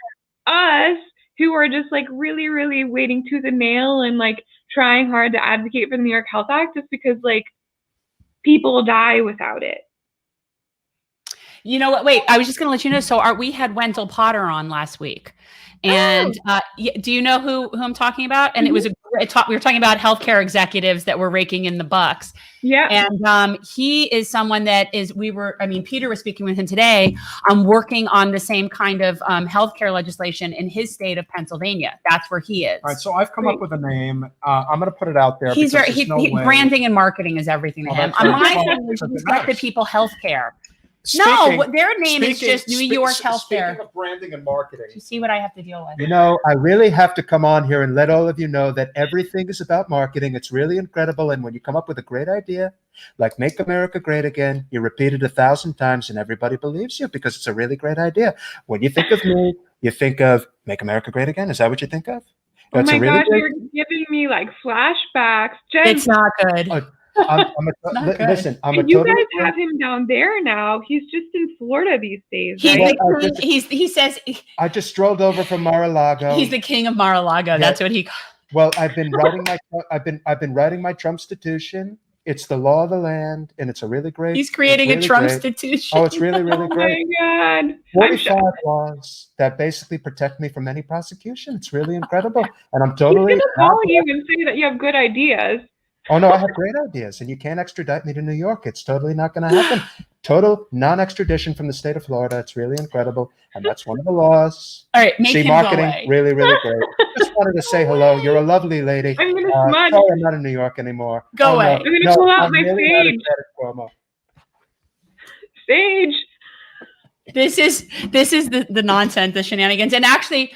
S2: us who are just like really, really waiting tooth and nail and like trying hard to advocate for the New York Health Act just because like people die without it.
S3: You know what? Wait, I was just going to let you know. So we had Wendell Potter on last week. And do you know who I'm talking about? And it was we were talking about healthcare executives that were raking in the bucks.
S2: Yeah.
S3: And he is someone that Peter was speaking with him today. I'm working on the same kind of healthcare legislation in his state of Pennsylvania. That's where he is.
S1: All right. So I've come up with a name. I'm going to put it out there.
S3: Branding and marketing is everything to him. My thing is get the people healthcare. Their name is just New York Healthcare.
S1: Speaking of branding and marketing.
S3: You see what I have to deal with?
S4: I really have to come on here and let all of you know that everything is about marketing. It's really incredible. And when you come up with a great idea, like Make America Great Again, you repeat it 1,000 times and everybody believes you because it's a really great idea. When you think of me, you think of Make America Great Again. Is that what you think of?
S2: Oh my gosh, you're giving me like flashbacks. Jen,
S3: it's not good.
S4: Listen,
S2: you guys have him down there now. He's just in Florida these days. Right?
S3: He says
S4: I just strolled over from Mar-a-Lago.
S3: He's the king of Mar-a-Lago. That's what he.
S4: Well, I've been writing my Trumpstitution. It's the law of the land, and it's a really great.
S3: He's creating a Trumpstitution.
S4: Oh, it's really, really great.
S2: Oh my God!
S4: 45 laws that basically protect me from any prosecution. It's really incredible, and I'm totally.
S2: He's gonna call you and say that you have good ideas.
S4: Oh, no, I have great ideas, and you can't extradite me to New York. It's totally not going to happen. Total non-extradition from the state of Florida. It's really incredible, and that's one of the laws.
S3: All right, make him
S4: marketing,
S3: go away.
S4: Really, really great. Just wanted to say hello. You're a lovely lady.
S2: I'm going to smudge.
S4: Sorry, I'm not in New York anymore.
S3: Go away.
S2: I'm going to pull out my
S4: really
S2: sage.
S3: This is the nonsense, the shenanigans, and actually.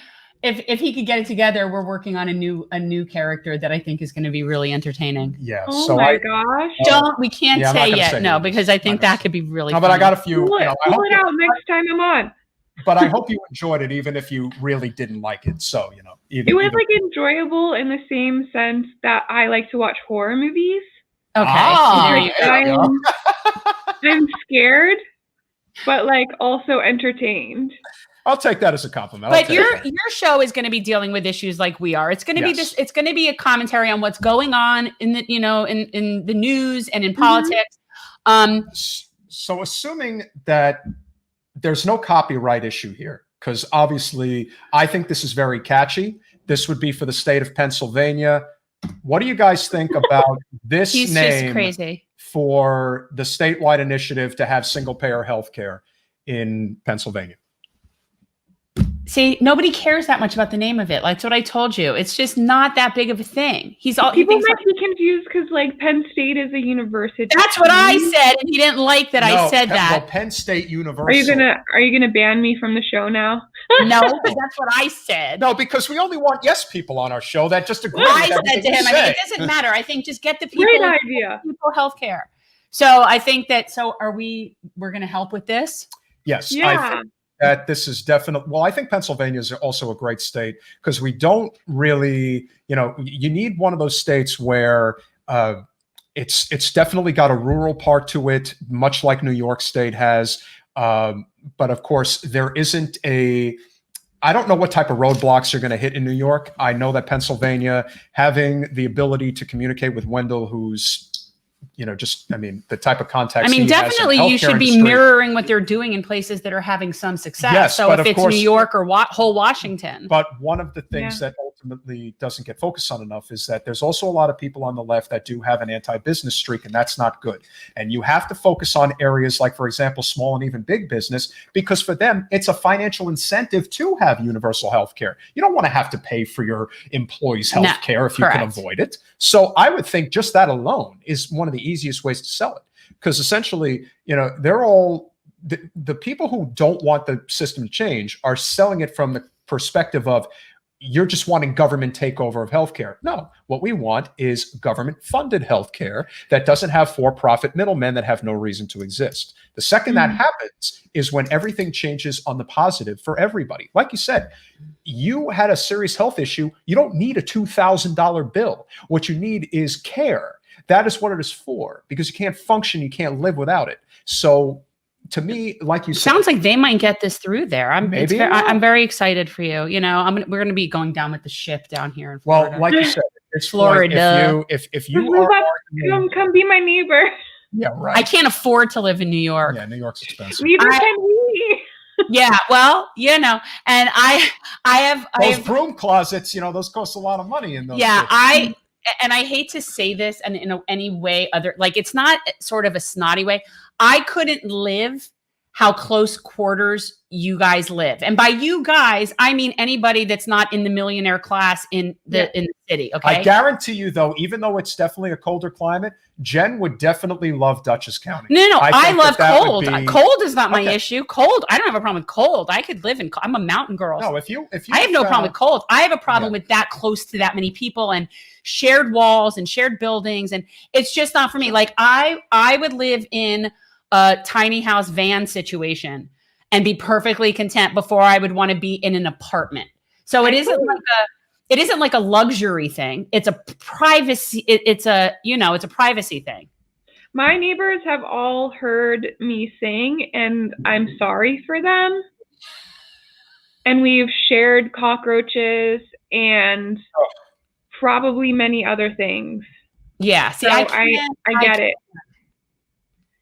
S3: if he could get it together, we're working on a new character that I think is going to be really entertaining.
S1: Yeah.
S2: Oh
S1: so
S2: my gosh.
S3: We can't
S1: Yeah, I'm not
S3: say
S1: gonna
S3: yet,
S1: say
S3: no,
S1: who it is.
S3: because I think
S1: Not gonna
S3: that could be really
S1: No, but I
S3: funny.
S1: got a few.
S2: Pull
S1: You
S2: it,
S1: know, I
S2: pull
S1: hope
S2: it out next time I'm on.
S1: but I hope you enjoyed it, even if you really didn't like it. So, you know,
S2: It was like enjoyable in the same sense that I like to watch horror movies.
S3: Okay.
S1: Ah,
S3: there you go.
S1: there you go.
S2: I'm scared, but like also entertained.
S1: I'll take that as a compliment. I'll
S3: But
S1: take
S3: your
S1: that.
S3: show is going to be dealing with issues like we are. It's going to be
S1: Yes.
S3: this. It's going to be a commentary on what's going on in the in the news and in
S2: Mm-hmm.
S3: politics.
S1: So, assuming that there's no copyright issue here, because obviously I think this is very catchy. This would be for the state of Pennsylvania. What do you guys think about this
S3: He's
S1: name
S3: just crazy.
S1: for the statewide initiative to have single payer health care in Pennsylvania?
S3: See, nobody cares that much about the name of it. Like, that's what I told you. It's just not that big of a thing.
S2: People might be confused because like Penn State is a university.
S3: That's what I said, and he didn't like that I said
S1: Well,
S3: that.
S1: Penn State Universal.
S2: Are you gonna ban me from the show now?
S3: No, because that's what I said.
S1: No, because we only want yes people on our show that just agree.
S3: I
S1: with
S3: said to
S1: everything
S3: him,
S1: you
S3: I mean,
S1: say.
S3: it doesn't matter. I think just get the people,
S2: Great idea.
S3: people health care. So I think that, we're going to help with this?
S1: Yes, I
S2: Yeah.
S1: think that this is definitely, well, I think Pennsylvania is also a great state because we don't really, you need one of those states where it's definitely got a rural part to it, much like New York State has. But of course, there isn't I don't know what type of roadblocks you're going to hit in New York. I know that Pennsylvania, having the ability to communicate with Wendell, who's, the type of contacts.
S3: I mean,
S1: he has in the
S3: definitely you
S1: healthcare
S3: should be
S1: industry.
S3: mirroring what they're doing in places that are having some success.
S1: Yes,
S3: so
S1: but
S3: if
S1: of
S3: it's
S1: course-
S3: New York or whole Washington.
S1: But one of the things that ultimately doesn't get focused on enough is that there's also a lot of people on the left that do have an anti-business streak, and that's not good. And you have to focus on areas like, for example, small and even big business, because for them, it's a financial incentive to have universal health care. You don't want to have to pay for your employees' health care if you can
S3: correct.
S1: avoid it. So I would think just that alone is one of the easiest ways to sell it. Because essentially, they're all the people who don't want the system to change are selling it from the perspective of you're just wanting government takeover of healthcare. No, what we want is government funded healthcare that doesn't have for-profit middlemen that have no reason to exist. The second that happens is when everything changes on the positive for everybody. Like you said, you had a serious health issue. You don't need a $2,000 bill. What you need is care. That is what it is for, because you can't function, you can't live without it. So to me, like you said,
S3: Sounds like they might get this through there. I'm very excited for you. We're going to be going down with the ship down here in Florida.
S1: well, like you said, it's
S3: Florida.
S1: If you are,
S2: Come be my neighbor.
S1: yeah, right.
S3: I can't afford to live in New York.
S1: Yeah, New York's expensive.
S2: Neither can we.
S3: Yeah, well, and I have
S1: broom closets, those cost a lot of money in those.
S3: yeah,
S1: places.
S3: I hate to say this and in any way it's not sort of a snotty way. I couldn't live how close quarters you guys live. And by you guys, I mean anybody that's not in the millionaire class in the city. Okay.
S1: I guarantee you though, even though it's definitely a colder climate, Jen would definitely love Dutchess County.
S3: No, I
S1: think
S3: love
S1: that would
S3: cold.
S1: be-
S3: Cold is not my
S1: Okay.
S3: issue. Cold, I don't have a problem with cold. I could live in. I'm a mountain girl.
S1: No, if you
S3: I have no problem with cold. I have a problem with that close to that many people and shared walls and shared buildings, and it's just not for me. Like I would live in a tiny house van situation and be perfectly content before I would want to be in an apartment. So it isn't like a luxury thing. It's a privacy. It's a privacy thing.
S2: My neighbors have all heard me sing, and I'm sorry for them. And we've shared cockroaches and probably many other things.
S3: Yeah. See,
S2: So
S3: I
S2: get it.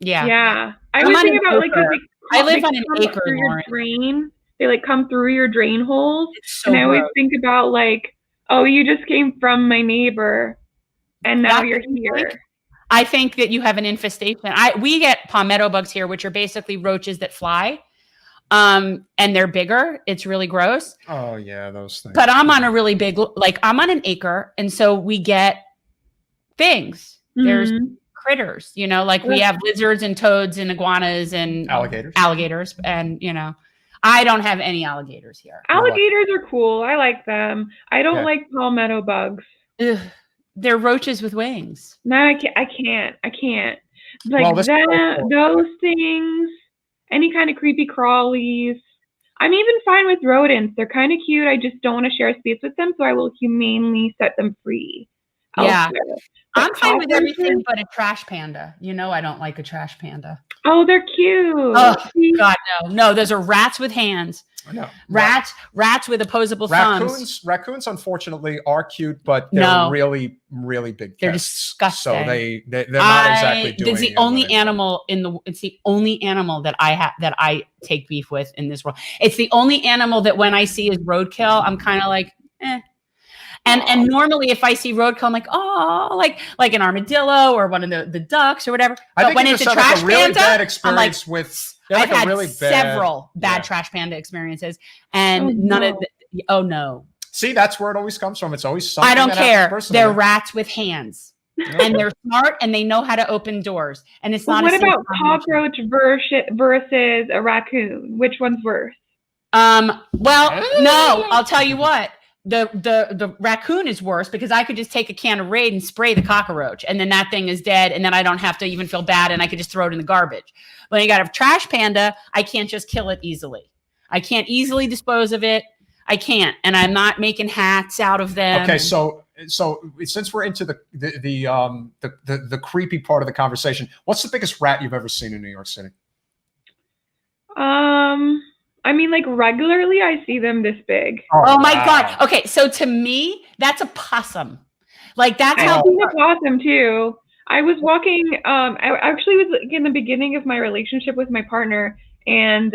S3: Yeah.
S2: Yeah. I
S3: I'm
S2: was
S3: on
S2: thinking
S3: an
S2: about like,
S3: acre. I live
S2: they
S3: on an
S2: come
S3: acre,
S2: through your
S3: Lauren.
S2: drain. They like come through your drain holes.
S3: It's so
S2: And I always
S3: gross.
S2: think about like, oh, you just came from my neighbor and now
S3: That's
S2: you're
S3: what you
S2: here.
S3: think? I think that you have an infestation. We get palmetto bugs here, which are basically roaches that fly. And they're bigger. It's really gross.
S1: Oh yeah, those things.
S3: But I'm on a really big, I'm on an acre. And so we get things. There's
S2: Mhm.
S3: critters, we have lizards and toads and iguanas and
S1: Alligators.
S3: alligators. And, I don't have any alligators here.
S2: Alligators are cool. I like them. I don't
S1: Yeah.
S2: like palmetto bugs.
S3: Ugh, they're roaches with wings.
S2: No, I can't. I can't. Like
S1: Well, this-
S2: those things, any kind of creepy crawlies. I'm even fine with rodents. They're kind of cute. I just don't want to share space with them, so I will humanely set them free.
S3: Yeah.
S2: elsewhere.
S3: I'm
S2: But
S3: fine with
S2: cockroaches-
S3: everything but a trash panda. You know I don't like a trash panda.
S2: Oh, they're cute.
S3: Oh, God, no. Those are rats with hands.
S1: No.
S3: Rats with opposable thumbs.
S1: Raccoons, unfortunately, are cute, but they're
S3: No.
S1: really, really big.
S3: They're
S1: pests.
S3: disgusting.
S1: So they're not exactly doing.
S3: It's the
S1: you
S3: only
S1: what I mean.
S3: animal it's the only animal that I take beef with in this world. It's the only animal that when I see is roadkill, I'm kind of like, eh. And normally if I see roadkill, I'm like, oh, like an armadillo or one of the ducks or whatever.
S1: I
S3: But
S1: think
S3: when
S1: you
S3: it's
S1: just
S3: a
S1: had
S3: trash
S1: a really
S3: panda,
S1: bad
S3: I'm like,
S1: experience with. you had
S3: I've
S1: like a
S3: had
S1: really
S3: several bad
S1: yeah.
S3: trash panda experiences, and
S2: Oh,
S3: none
S2: no.
S3: of the, oh no.
S1: See, that's where it always comes from. It's always something.
S3: I don't
S1: that happens
S3: care.
S1: personally.
S3: They're rats with hands. And they're smart and they know how to open doors. And it's
S2: Well,
S3: not
S2: what
S3: a simple
S2: about
S3: combination.
S2: cockroach versus a raccoon? Which one's worse?
S3: Well, no, I'll tell you what. The raccoon is worse because I could just take a can of Raid and spray the cockroach and then that thing is dead and then I don't have to even feel bad and I could just throw it in the garbage. When you got a trash panda, I can't just kill it easily. I can't easily dispose of it. I can't, and I'm not making hats out of them.
S1: Okay, so since we're into the creepy part of the conversation, what's the biggest rat you've ever seen in New York City?
S2: I mean, like regularly, I see them this big.
S3: Oh my
S1: wow.
S3: God. Okay, so to me, that's a possum. Like that's how
S2: I've seen a possum too. I was walking. I actually was like, in the beginning of my relationship with my partner, and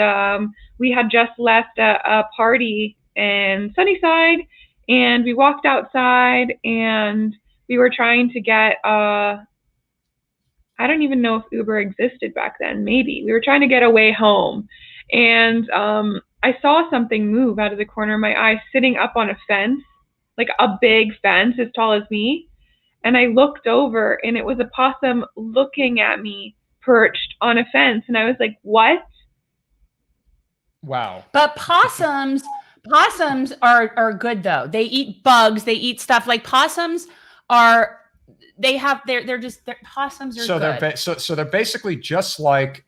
S2: we had just left a party in Sunnyside, and we walked outside, and we were trying to get. I don't even know if Uber existed back then. Maybe we were trying to get away home, and I saw something move out of the corner of my eye, sitting up on a fence, like a big fence as tall as me. And I looked over, and it was a possum looking at me, perched on a fence. And I was like, "What?"
S1: Wow.
S3: But possums are good though. They eat bugs, they eat stuff. Like possums are possums are
S1: So
S3: good.
S1: so they're basically just like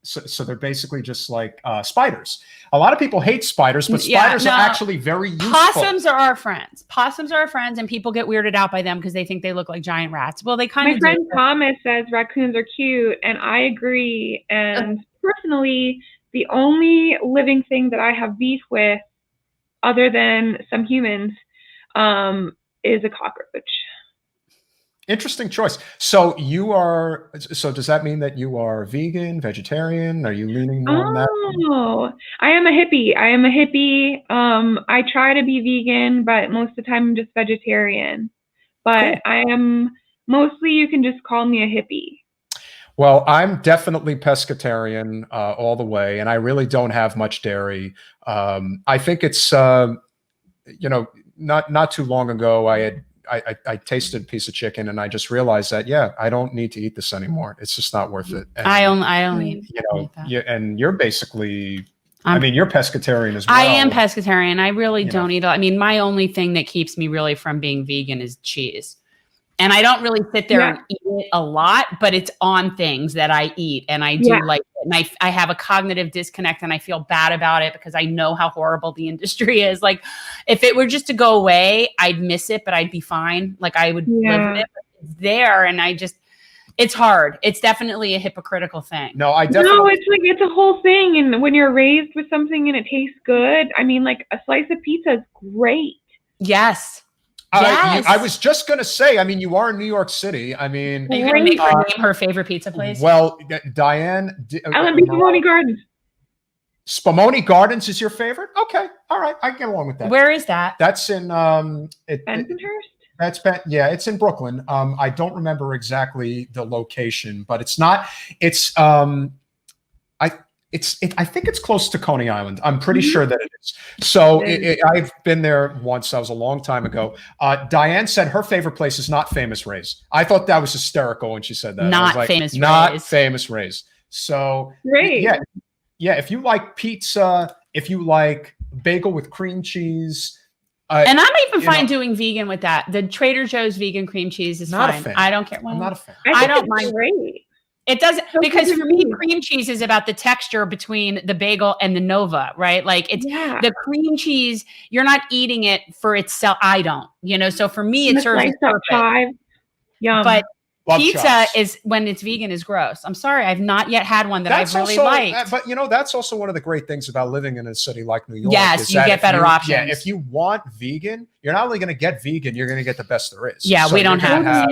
S1: so they're basically just like spiders. A lot of people hate spiders, but spiders are actually very useful.
S3: Possums are our friends. Possums are our friends, and people get weirded out by them because they think they look like giant rats. Well, they kind of
S2: My friend Thomas says raccoons are cute, and I agree. And personally, the only living thing that I have beef with, other than some humans, is a cockroach.
S1: Interesting choice. So does that mean that you are vegan, vegetarian? Are you leaning more on that?
S2: Oh, I am a hippie. I try to be vegan, but most of the time I'm just vegetarian. But cool. I am mostly, you can just call me a hippie.
S1: Well, I'm definitely pescatarian all the way, and I really don't have much dairy. I think it's, not too long ago, I tasted a piece of chicken and I just realized that, I don't need to eat this anymore. It's just not worth it. And,
S3: I only eat that.
S1: And you're basically, you're pescatarian as well.
S3: I am pescatarian. I really don't eat. I mean, my only thing that keeps me really from being vegan is cheese. And I don't really sit there and eat it a lot, but it's on things that I eat and I do like it. And I have a cognitive disconnect and I feel bad about it because I know how horrible the industry is. Like if it were just to go away, I'd miss it, but I'd be fine. Like I would live with it. But it's there and it's hard. It's definitely a hypocritical thing.
S1: No,
S2: it's a whole thing. And when you're raised with something and it tastes good, I mean, like a slice of pizza is great.
S3: Yes.
S1: Yes. I was just going to say, you are in New York City.
S3: Are you going to make her name her favorite pizza place?
S1: Well, Diane.
S2: Spumoni Gardens.
S1: Spumoni Gardens is your favorite? Okay. All right. I can get along with that.
S3: Where is that?
S1: That's in
S2: Bensonhurst?
S1: It's in Brooklyn. I don't remember exactly the location, but it's not, I think it's close to Coney Island. I'm pretty sure that it is. So I've been there once. That was a long time ago. Diane said her favorite place is not Famous Ray's. I thought that was hysterical when she said that.
S3: Not Famous Ray's.
S1: Not Famous Ray's. So
S2: great.
S1: Yeah, if you like pizza, if you like bagel with cream cheese.
S3: And I'm even fine
S1: know,
S3: doing vegan with that. The Trader Joe's vegan cream cheese is
S1: Not a
S3: fine.
S1: fan.
S3: I don't care.
S1: I'm not a fan.
S3: I don't
S2: it's
S3: mind.
S2: Great.
S3: It doesn't,
S2: So
S3: because
S2: good
S3: for
S2: to
S3: me,
S2: me.
S3: cream cheese is about the texture between the bagel and the Nova, right? Like it's the cream cheese, you're not eating it for itself. I don't, so for me, it serves its purpose.
S2: Yum.
S3: But
S1: Love
S3: pizza
S1: chops.
S3: is, when it's vegan, is gross. I'm sorry, I've not yet had one that
S1: That's
S3: I've really
S1: also,
S3: liked.
S1: But that's also one of the great things about living in a city like New York.
S3: Yes,
S1: is
S3: you
S1: that
S3: get
S1: if
S3: better options.
S1: Yeah, if you want vegan, you're not only going to get vegan, you're going to get the best there is.
S3: Yeah,
S1: So
S3: we don't
S1: you're gonna
S3: have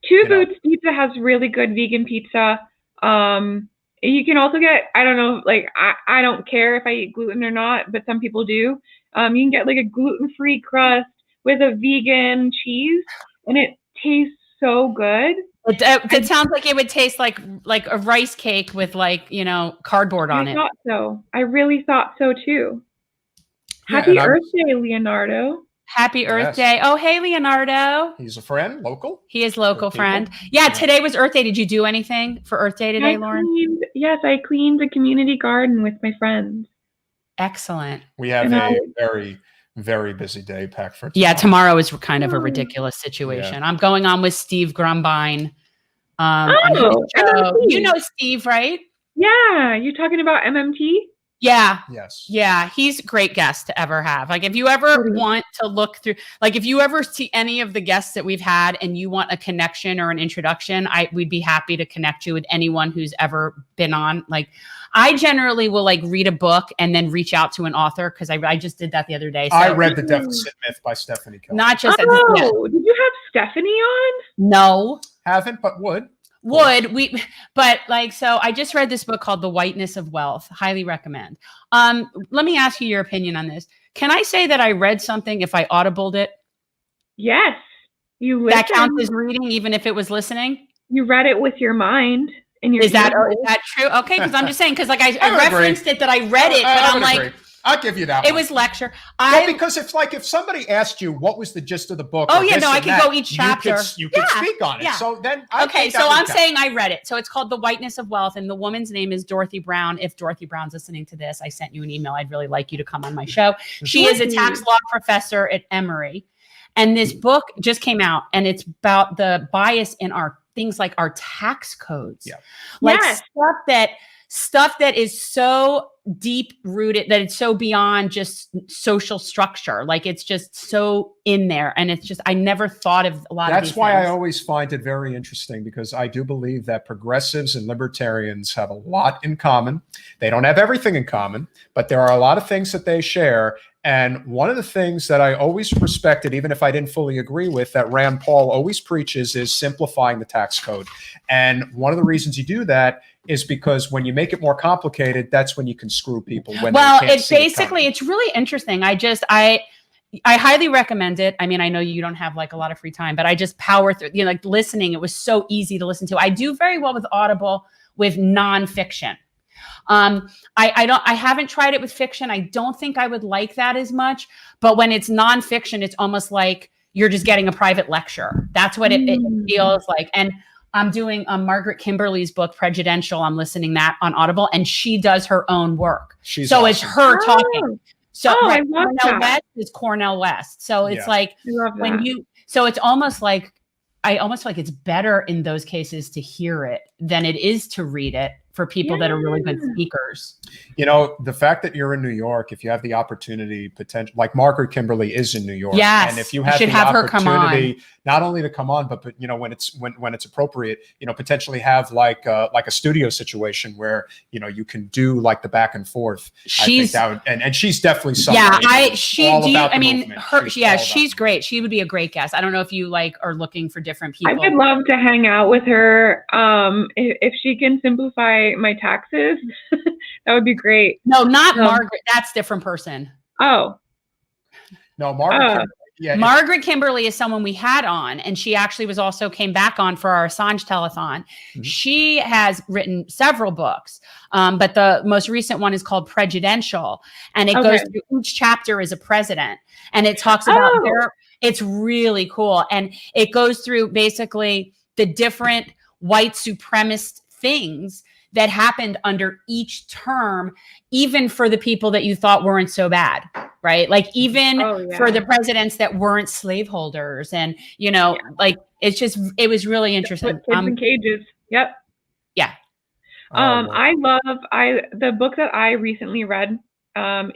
S2: Two Boots Pizza has really good vegan pizza. You can also get, I don't know, like I don't care if I eat gluten or not, but some people do. You can get like a gluten-free crust with a vegan cheese, and it tastes so good.
S3: It sounds like it would taste like a rice cake with cardboard on it.
S2: I thought so. I really thought so too.
S1: Yeah,
S2: Happy Earth Day, Leonardo.
S3: Happy Earth Day. Oh, hey, Leonardo.
S1: He's a friend, local.
S3: He is local friend. Yeah, today was Earth Day. Did you do anything for Earth Day today, Lauren?
S2: I cleaned the community garden with my friends.
S3: Excellent.
S1: We have a very, very busy day packed for tomorrow.
S3: Yeah, tomorrow is kind of a ridiculous situation. Yeah. I'm going on with Steve Grumbine. You know Steve, right?
S2: Yeah, you're talking about MMT?
S3: Yeah.
S1: Yes.
S3: Yeah. He's a great guest to ever have. Like if you ever want to look through, like if you ever see any of the guests that we've had and you want a connection or an introduction, we'd be happy to connect you with anyone who's ever been on. Like I generally will read a book and then reach out to an author. Cause I just did that the other day. So,
S1: I read The Deficit Myth by Stephanie Kelly.
S2: Not just did you have Stephanie on?
S3: No.
S1: Haven't, but would.
S3: So I just read this book called The Whiteness of Wealth. Highly recommend. Let me ask you your opinion on this. Can I say that I read something if I audibled it?
S2: Yes. You listened.
S3: That counts as reading, even if it was listening?
S2: You read it with your mind. Is
S3: that true? Okay, because I'm just saying, because I referenced it that I read it, but I'm like,
S1: I'll give you that.
S3: It was lecture.
S1: Because if somebody asked you what was the gist of the book,
S3: I could go each chapter.
S1: You could speak on it. Yeah. So then,
S3: I'm saying I read it. So it's called The Whiteness of Wealth, and the woman's name is Dorothy Brown. If Dorothy Brown's listening to this, I sent you an email. I'd really like you to come on my show. She is a tax law professor at Emory, and this book just came out, and it's about the bias in our things like our tax codes, stuff that is so deep rooted that it's so beyond just social structure. Like it's just so in there. And it's just, I never thought of a lot of these
S1: That's why
S3: things.
S1: I always find it very interesting, because I do believe that progressives and libertarians have a lot in common. They don't have everything in common, but there are a lot of things that they share. And one of the things that I always respected, even if I didn't fully agree with, that Rand Paul always preaches, is simplifying the tax code. And one of the reasons you do that is because when you make it more complicated, that's when you can screw people.
S3: It's really interesting. I highly recommend it. I mean, I know you don't have a lot of free time, but I just power through, listening. It was so easy to listen to. I do very well with Audible with nonfiction. I haven't tried it with fiction. I don't think I would like that as much, but when it's nonfiction, it's almost like you're just getting a private lecture. That's what it feels like. And I'm doing Margaret Kimberly's book, Prejudential. I'm listening that on Audible, and she does her own work. It's her talking. So
S2: I love
S3: Cornel West is Cornel West. So it's so it's almost like, I almost feel like it's better in those cases to hear it than it is to read it for people that are really good speakers.
S1: The fact that you're in New York, if you have the opportunity, like Margaret Kimberly is in New York.
S3: Yes,
S1: and if you have the opportunity, not only to come on, but when it's appropriate, potentially have like a studio situation where you can do the back and forth. She's definitely somebody.
S3: She's great. She would be a great guest. I don't know if you are looking for different people.
S2: I would love to hang out with her. If she can simplify my taxes, that would be great.
S3: No, not Margaret. That's a different person.
S2: Oh.
S1: No, Margaret.
S3: Margaret Kimberly is someone we had on, and she actually came back on for our Assange telethon. Mm-hmm. She has written several books, but the most recent one is called Prejudential, and it goes through each chapter is a president, and it talks about it's really cool, and it goes through basically the different white supremacist things that happened under each term, even for the people that you thought weren't so bad, right? Like even for the presidents that weren't slaveholders, and like it was really interesting.
S2: Put kids in cages. Yep.
S3: Yeah.
S2: The book that I recently read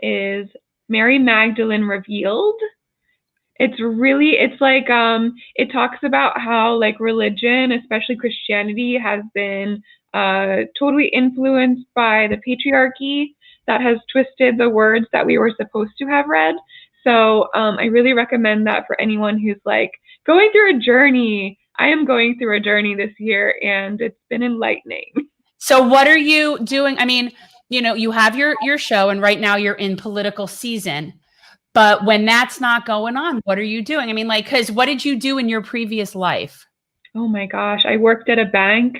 S2: is Mary Magdalene Revealed. It talks about how like religion, especially Christianity, has been totally influenced by the patriarchy that has twisted the words that we were supposed to have read. So I really recommend that for anyone who's like going through a journey. I am going through a journey this year, and it's been enlightening.
S3: So what are you doing? I mean, you have your show, and right now you're in political season. But when that's not going on, what are you doing? I mean, like, because what did you do in your previous life?
S2: Oh my gosh, I worked at a bank,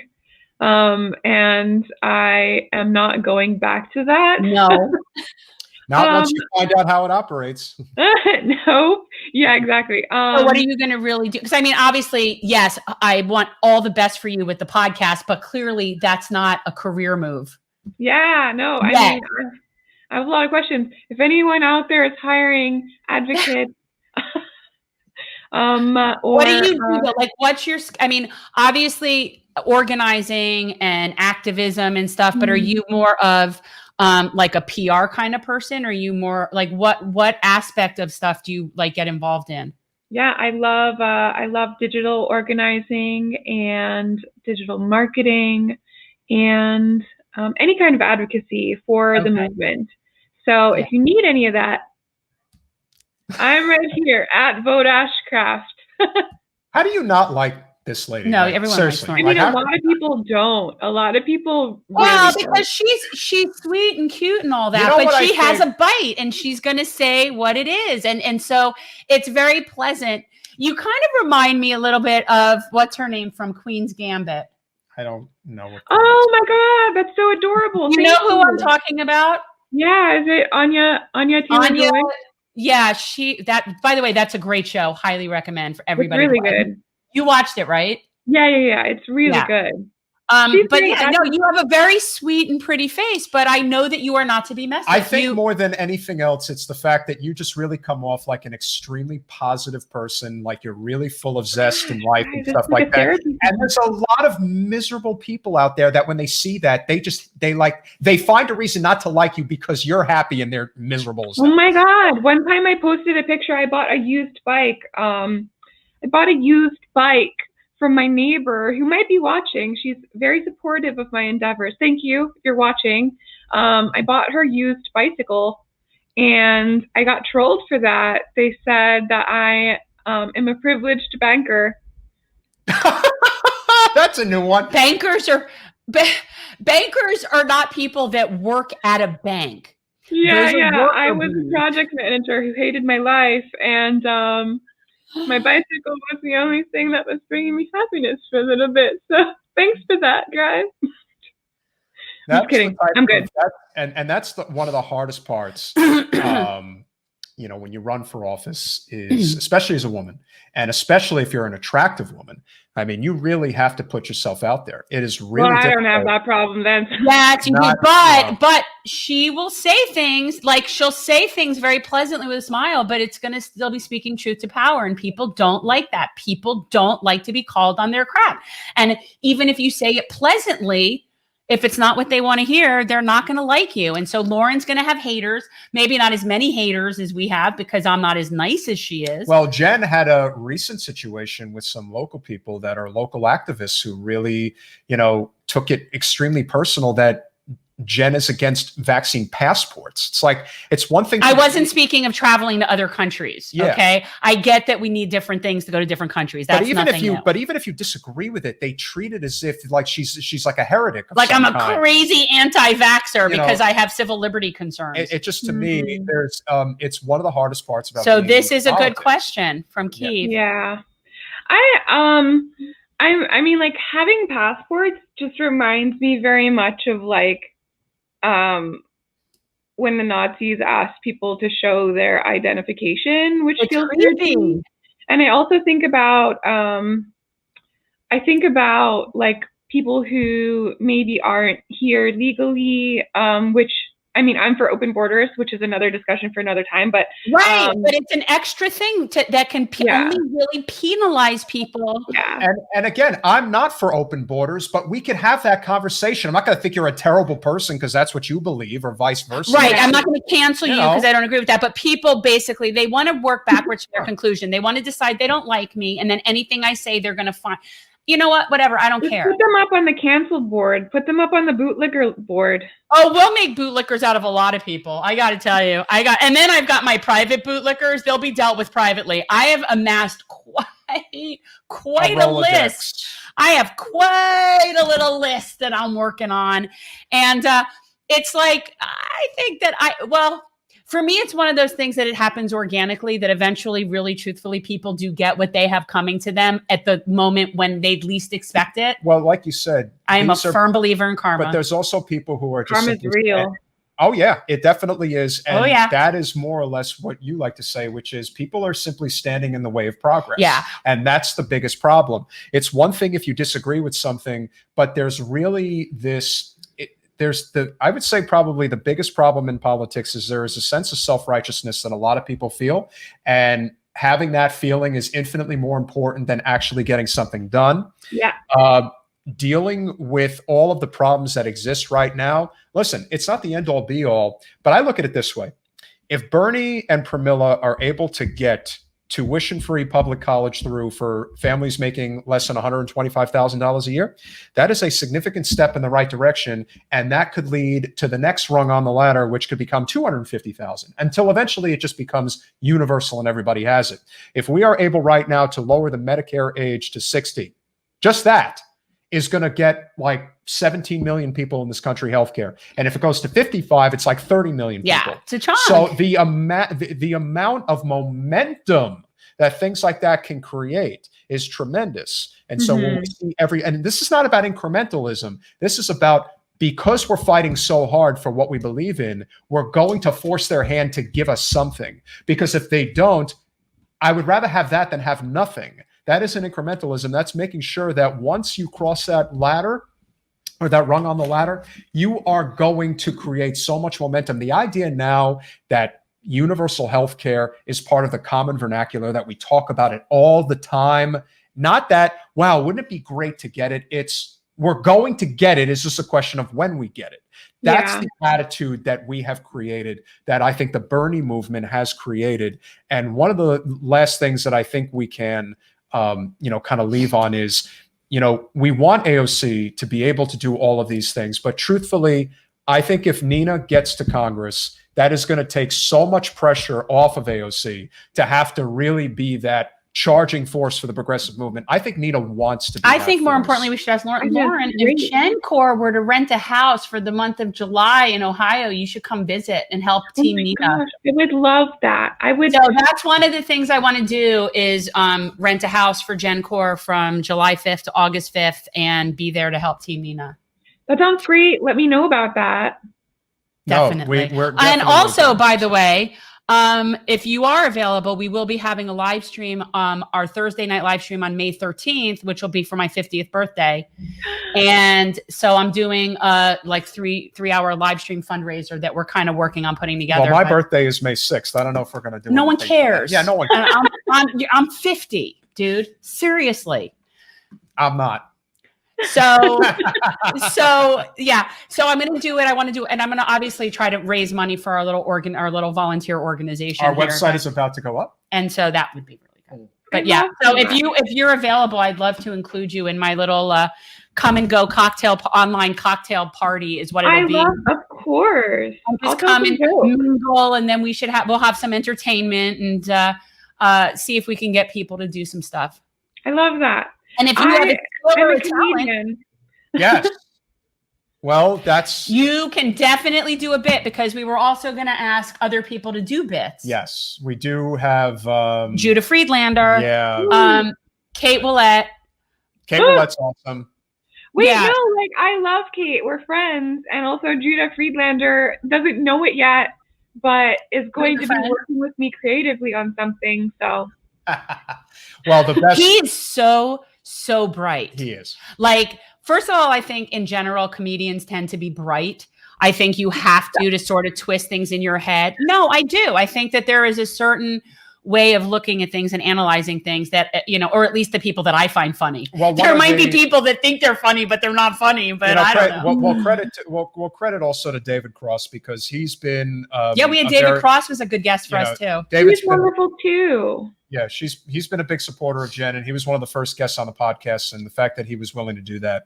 S2: and I am not going back to that.
S3: No.
S1: Not once you find out how it operates.
S2: No. Yeah, exactly.
S3: So what are you going to really do? Because I mean, obviously, yes, I want all the best for you with the podcast, but clearly that's not a career move.
S2: Yeah, no. I mean, I have a lot of questions. If anyone out there is hiring advocates,
S3: what do you do? Like, what's your? I mean, obviously, organizing and activism and stuff. But are you more of like a PR kind of person? Or are you more like what aspect of stuff do you like get involved in?
S2: Yeah, I love digital organizing and digital marketing and any kind of advocacy for the movement. So if you need any of that, I'm right here at Vote Ashcraft.
S1: How do you not like this lady?
S3: No, everyone
S1: seriously.
S3: likes
S2: I mean, a lot of people don't. A lot of people
S3: because she's sweet and cute and all that, but she has a bite and she's going to say what it is. And so it's very pleasant. You kind of remind me a little bit of what's her name from Queen's Gambit.
S1: I don't know what.
S2: Oh my God, that's so adorable.
S3: You know who I'm talking about?
S2: Yeah, is it Anya Taylor-Joy?
S3: Yeah, by the way, that's a great show. Highly recommend for everybody.
S2: It's really good.
S3: You watched it, right?
S2: Yeah. It's really good.
S3: But yeah, no, you have a very sweet and pretty face, but I know that you are not to be messed with.
S1: I think more than anything else, it's the fact that you just really come off like an extremely positive person, like you're really full of zest in life and stuff like that. And there's a lot of miserable people out there that when they see that, they find a reason not to like you because you're happy and they're miserable as
S2: Oh my God. One time I posted a picture, I bought a used bike. From my neighbor who might be watching. She's very supportive of my endeavors. Thank you if you're watching. I bought her used bicycle and I got trolled for that. They said that I am a privileged banker.
S1: That's a new one.
S3: Bankers are not people that work at a bank.
S2: Yeah. I was a project manager who hated my life, and my bicycle was the only thing that was bringing me happiness for a little bit. So thanks for that, guys. Just kidding. I'm good.
S1: And that's one of the hardest parts, when you run for office is, especially as a woman, and especially if you're an attractive woman, I mean, you really have to put yourself out there. It is really difficult.
S2: I don't have that problem then.
S3: Yes, but she will say things like she'll say things very pleasantly with a smile, but it's going to still be speaking truth to power. And people don't like that. People don't like to be called on their crap. And even if you say it pleasantly, if it's not what they want to hear, they're not going to like you. And so Lauren's going to have haters, maybe not as many haters as we have because I'm not as nice as she is.
S1: Well, Jen had a recent situation with some local people that are local activists who really, took it extremely personal that Jen is against vaccine passports. It's like, it's one thing.
S3: I wasn't speaking of traveling to other countries.
S1: Yeah.
S3: Okay. I get that we need different things to go to different countries. That's nothing new.
S1: But even if you disagree with it, they treat it as if like she's like a heretic.
S3: Like I'm a crazy anti-vaxxer because I have civil liberty concerns.
S1: It just, to me, there's, it's one of the hardest parts about.
S3: So this is a good question from Keith.
S2: Yeah. I mean, like having passports just reminds me very much of like, when the Nazis asked people to show their identification, which feels creepy. And I also think about, like people who maybe aren't here legally, which, I mean, I'm for open borders, which is another discussion for another time, but
S3: right. But it's an extra thing that can only really penalize people.
S2: Yeah.
S1: And again, I'm not for open borders, but we can have that conversation. I'm not going to think you're a terrible person because that's what you believe, or vice versa.
S3: Right. I'm not going to cancel you because I don't agree with that. But people basically, they want to work backwards to their conclusion. They want to decide they don't like me, and then anything I say, they're going to find. You know what? Whatever. I don't care.
S2: Put them up on the canceled board. Put them up on the bootlicker board.
S3: Oh, we'll make bootlickers out of a lot of people. I got to tell you. And then I've got my private bootlickers. They'll be dealt with privately. I have amassed quite a list. I have quite a little list that I'm working on. And it's like, I think that for me, it's one of those things that it happens organically, that eventually, really truthfully, people do get what they have coming to them at the moment when they'd least expect it.
S1: Well, like you said,
S3: I am a firm believer in karma.
S1: But there's also people who are just
S2: karma's real.
S1: Oh, yeah, it definitely is. And
S3: yeah.
S1: that is more or less what you like to say, which is people are simply standing in the way of progress.
S3: Yeah.
S1: And that's the biggest problem. It's one thing if you disagree with something, but there's really this. I would say probably the biggest problem in politics is there is a sense of self-righteousness that a lot of people feel, and having that feeling is infinitely more important than actually getting something done.
S2: Yeah.
S1: Dealing with all of the problems that exist right now. Listen, it's not the end all be all, but I look at it this way. If Bernie and Pramila are able to get tuition-free public college through for families making less than $125,000 a year, that is a significant step in the right direction, and that could lead to the next rung on the ladder, which could become $250,000, until eventually it just becomes universal and everybody has it. If we are able right now to lower the Medicare age to 60, just that is going to get like 17 million people in this country healthcare. And if it goes to 55, it's like 30 million people.
S3: Yeah, it's a chunk.
S1: So the amount of momentum that things like that can create is tremendous. And so when we see and this is not about incrementalism. This is about, because we're fighting so hard for what we believe in, we're going to force their hand to give us something. Because if they don't, I would rather have that than have nothing. That isn't incrementalism. That's making sure that once you cross that ladder, or that rung on the ladder, you are going to create so much momentum. The idea now that universal health care is part of the common vernacular, that we talk about it all the time, not that, wow, wouldn't it be great to get it? It's, we're going to get it. It's just a question of when we get it. That's the attitude that we have created, that I think the Bernie movement has created. And one of the last things that I think we can kind of leave on is, we want AOC to be able to do all of these things. But truthfully, I think if Nina gets to Congress, that is going to take so much pressure off of AOC to have to really be that charging force for the progressive movement. I think Nina wants to be
S3: I think more importantly, we should ask Lauren, if GenCore were to rent a house for the month of July in Ohio, you should come visit and help Team Nina.
S2: Gosh, I would love that. I would.
S3: So that's one of the things I want to do is rent a house for GenCore from July 5th to August 5th and be there to help Team Nina.
S2: That sounds great. Let me know about that.
S3: Definitely.
S1: No, we're definitely
S3: and also, by the way, if you are available, we will be having a live stream, our Thursday night live stream on May 13th, which will be for my 50th birthday. And so I'm doing like three-hour live stream fundraiser that we're kind of working on putting together.
S1: Well, my birthday is May 6th. I don't know if we're going to do it.
S3: No one cares.
S1: Yeah, no one cares.
S3: I'm 50, dude. Seriously.
S1: I'm not.
S3: So yeah. So I'm going to do it. I want to do it. And I'm going to obviously try to raise money for our little volunteer organization.
S1: Our website is about to go up.
S3: And so that would be really good. But yeah, so if you're available, I'd love to include you in my little come and go online cocktail party is what it will be.
S2: Of course.
S3: Just come and mingle, and then we'll have some entertainment and see if we can get people to do some stuff.
S2: I love that.
S3: And if you have a talent,
S1: yes. Well, you
S3: can definitely do a bit, because we were also going to ask other people to do bits.
S1: Yes, we do have
S3: Judah Friedlander.
S1: Yeah.
S3: Kate Willett.
S1: Kate Willett's awesome.
S2: Wait, no, like I love Kate. We're friends, and also Judah Friedlander doesn't know it yet, but is going to be working with me creatively on something. So.
S1: Well, the best.
S3: He's so so bright.
S1: He is.
S3: Like, first of all, I think in general, comedians tend to be bright. I think you have to sort of twist things in your head. No, I do. I think that there is a certain way of looking at things and analyzing things that, or at least the people that I find funny.
S1: Well,
S3: there might be people that think they're funny, but they're not funny. But I don't know.
S1: Well, credit also to David Cross, because he's been.
S3: We had David Cross was a good guest for us too.
S2: David's wonderful too.
S1: Yeah, he's been a big supporter of Jen, and he was one of the first guests on the podcast. And the fact that he was willing to do that,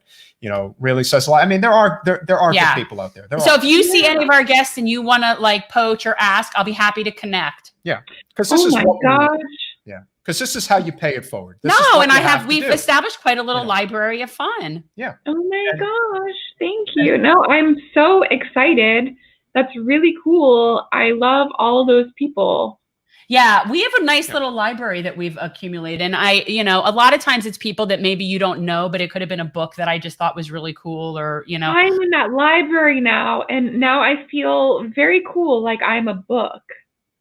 S1: really says a lot. I mean, there are good people out there.
S3: If you see any of our guests and you want to poach or ask, I'll be happy to connect.
S1: Yeah, because this is because this is how you pay it forward. We've established quite a little library of fun.
S2: Yeah. Oh my gosh, thank you. No, I'm so excited. That's really cool. I love all those people.
S3: Yeah, we have a nice little library that we've accumulated. And a lot of times it's people that maybe you don't know, but it could have been a book that I just thought was really cool I'm
S2: in that library now, and now I feel very cool, like I'm a book.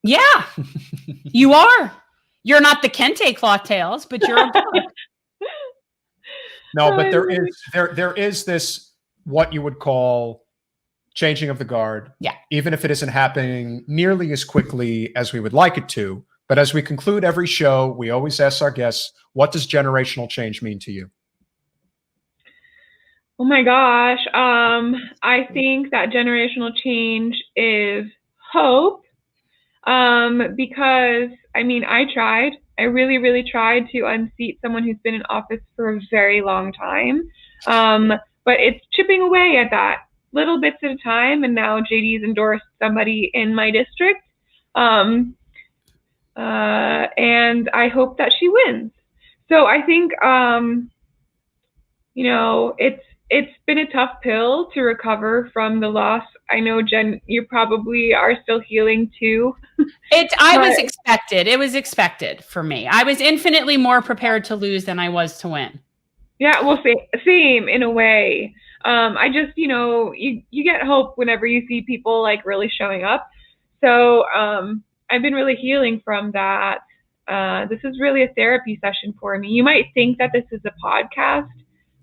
S3: Yeah, you are. You're not the Kente Cloth Tales, but you're a book.
S1: No, but there is this, what you would call, changing of the guard.
S3: Yeah.
S1: Even if it isn't happening nearly as quickly as we would like it to. But as we conclude every show, we always ask our guests, what does generational change mean to you?
S2: Oh my gosh. I think that generational change is hope. Because I really, really tried to unseat someone who's been in office for a very long time. But it's chipping away at that, little bits at a time. And now JD's endorsed somebody in my district. And I hope that she wins. So I think, it's been a tough pill to recover from the loss. I know, Jen, you probably are still healing too.
S3: Was expected. It was expected for me. I was infinitely more prepared to lose than I was to win.
S2: Yeah, well, same in a way. I just, you get hope whenever you see people really showing up. So I've been really healing from that. This is really a therapy session for me. You might think that this is a podcast.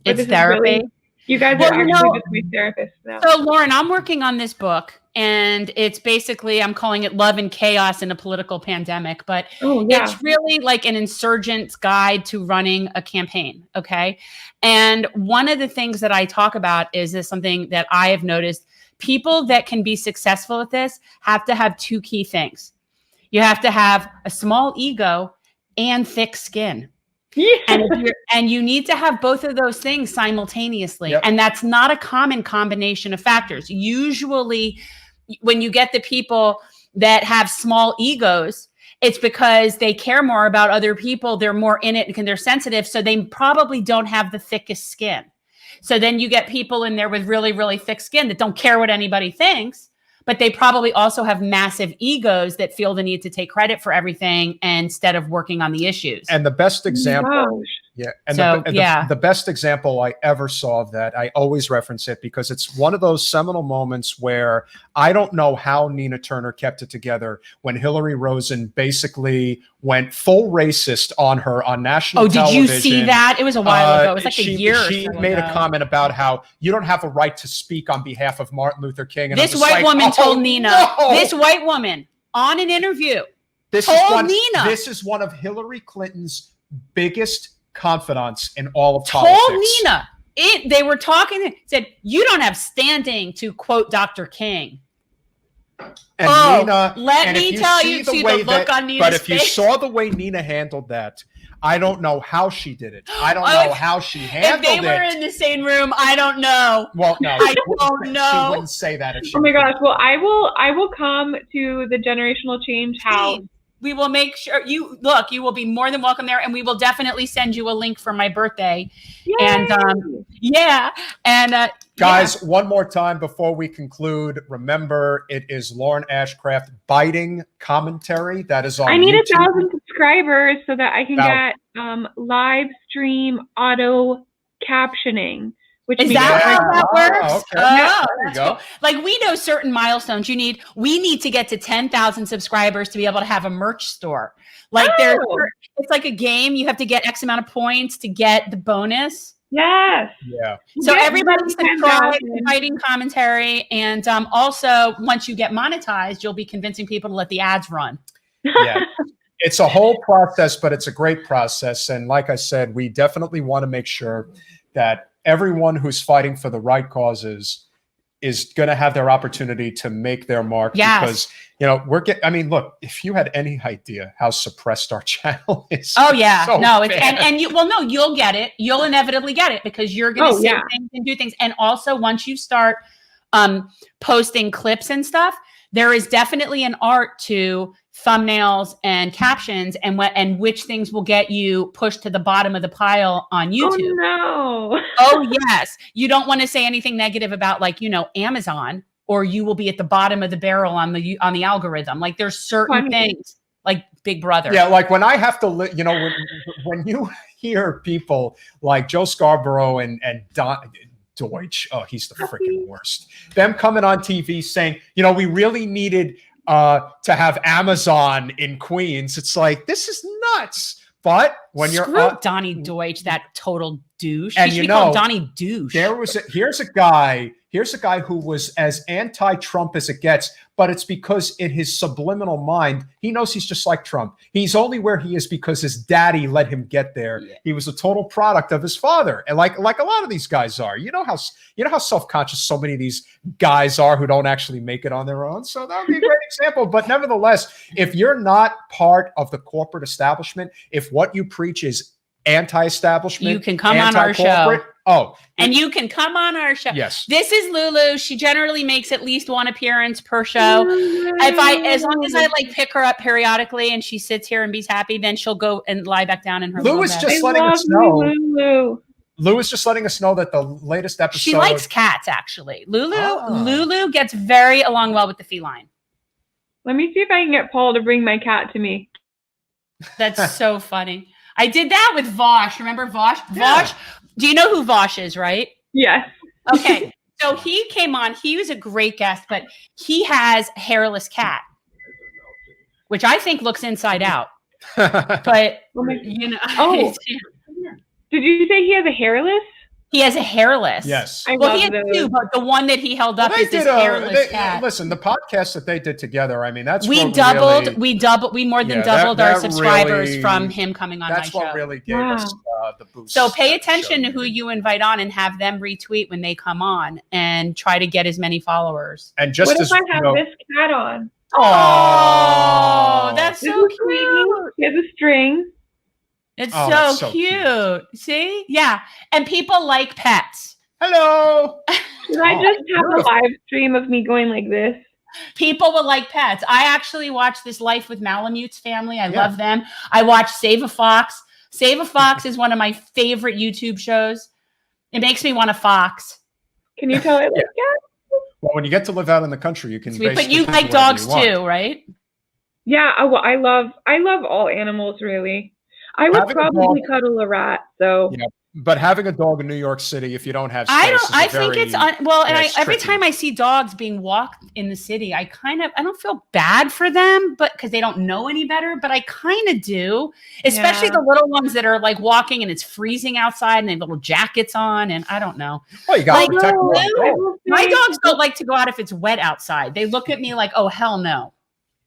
S3: It's therapy.
S2: You guys are actually just my therapists now.
S3: So, Lauren, I'm working on this book, and it's basically, I'm calling it Love and Chaos in a Political Pandemic, but it's really like an insurgent's guide to running a campaign, okay? And one of the things that I talk about is something that I have noticed. People that can be successful at this have to have two key things. You have to have a small ego and thick skin. Yeah. And you need to have both of those things simultaneously. Yep. And that's not a common combination of factors. Usually when you get the people that have small egos, it's because they care more about other people. They're more in it and they're sensitive. So they probably don't have the thickest skin. So then you get people in there with really, really thick skin that don't care what anybody thinks, but they probably also have massive egos that feel the need to take credit for everything instead of working on the issues.
S1: And the best example, the best example I ever saw of that, I always reference it because it's one of those seminal moments where I don't know how Nina Turner kept it together when Hillary Rosen basically went full racist on her on national television.
S3: Oh, did you see that? It was a while ago. It was like a year or so
S1: She made a comment about how you don't have a right to speak on behalf of Martin Luther King. And
S3: this white woman told Nina, this white woman on an interview told Nina.
S1: This is one of Hillary Clinton's biggest confidants in all of politics.
S3: Told Nina. They were talking, said, you don't have standing to quote Dr. King.
S1: And Nina,
S3: let me tell you, see the look on Nina's face.
S1: But if you saw the way Nina handled that, I don't know how she did it. I don't know how she handled it.
S3: If they were in the same room, I don't know.
S1: Well, no,
S3: I don't know.
S1: She wouldn't say that. If she
S2: oh my gosh! Well, I will come to the generational change house.
S3: We will make sure you will be more than welcome there. And we will definitely send you a link for my birthday. Yay! And,
S1: guys, one more time before we conclude, remember it is Lauren Ashcraft biting commentary. That is on
S2: I need
S1: YouTube.
S2: 1,000 subscribers so that I can get live stream auto captioning which
S3: Is
S2: means
S3: that how that works?
S1: Oh, okay.
S3: Oh,
S1: There you
S3: that's
S1: go.
S3: cool. Like we know certain milestones we need to get to 10,000 subscribers to be able to have a merch store. Like it's like a game. You have to get X amount of points to get the bonus.
S2: yes.
S1: Yeah.
S3: So
S2: Yes,
S3: everybody subscribe,
S2: 10,000.
S3: writing commentary, and also once you get monetized, you'll be convincing people to let the ads run.
S1: Yeah. It's a whole process, but it's a great process. And like I said, we definitely want to make sure that everyone who's fighting for the right causes is going to have their opportunity to make their mark.
S3: Yes.
S1: Because, I mean, look, if you had any idea how suppressed our channel is.
S3: Oh yeah.
S1: so
S3: No, it's
S1: bad.
S3: and you'll get it. You'll inevitably get it because you're going to say things and do things. And also once you start posting clips and stuff, there is definitely an art to thumbnails and captions and which things will get you pushed to the bottom of the pile on YouTube.
S2: Oh no.
S3: Oh yes. You don't want to say anything negative about Amazon, or you will be at the bottom of the barrel on the algorithm. Like there's certain things like Big Brother.
S1: Yeah, like when I have to, when you hear people like Joe Scarborough and Deutsch, oh, he's the freaking worst. Them coming on TV saying, we really needed to have Amazon in Queens. It's like, this is nuts. But when
S3: Screw Donnie Deutsch, that total douche.
S1: And
S3: he should be called Donnie Douche.
S1: Here's a guy who was as anti-Trump as it gets, but it's because in his subliminal mind, he knows he's just like Trump. He's only where he is because his daddy let him get there. Yeah. He was a total product of his father. And like a lot of these guys are. You know how self-conscious so many of these guys are who don't actually make it on their own. So that would be a great example. But nevertheless, if you're not part of the corporate establishment, if what you preach is anti-establishment,
S3: you can come on our show.
S2: And
S3: you can come on our show.
S1: Yes.
S3: This is Lulu. She generally makes at least one appearance per show. As long as I pick her up periodically and she sits here and be happy, then she'll go and lie back down in her.
S1: Lou is just letting us know. Lou is just letting us know that the latest episode.
S3: She likes cats, actually. Lulu gets very along well with the feline.
S2: Let me see if I can get Paul to bring my cat to me.
S3: That's so funny. I did that with Vosh. Remember Vosh?
S1: Yeah.
S3: Vosh. Do you know who Vosh is, right?
S2: Yes.
S3: Okay. So he came on. He was a great guest, but he has a hairless cat, which I think looks inside out. But,
S2: Oh. Did you say he has a hairless?
S3: He has a hairless.
S1: Yes.
S3: He has two, but the one that he held up is this hairless cat.
S1: Listen, the podcast that they did together, I mean, that's
S3: we more than doubled our subscribers from him coming on my show.
S1: That's what really gave us the boost.
S3: So pay attention to who you invite on and have them retweet when they come on and try to get as many followers.
S1: And just
S2: what if I have this cat on?
S3: Oh, that's so cute.
S2: He has a string.
S3: It's so cute. See? Yeah. And people like pets.
S1: Hello.
S2: Should I just have a live stream of me going like this?
S3: People will like pets. I actually watch This Life with Malamute's Family. I love them. I watch Save a Fox. Save a Fox is one of my favorite YouTube shows. It makes me want a fox.
S2: Can you tell it like that?
S1: Well, when you get to live out in the country, you can.
S3: But you like dogs too, right?
S2: Yeah. I love all animals, really. I would probably cuddle a rat. So.
S1: Yeah, but having a dog in New York City, if you don't have space,
S3: every time I see dogs being walked in the city, I don't feel bad for them, but because they don't know any better, but I kind of do, especially the little ones that are like walking and it's freezing outside and they have little jackets on, and I don't know.
S1: Well, you got to protect them.
S3: My dogs don't like to go out if it's wet outside. They look at me like, oh hell no.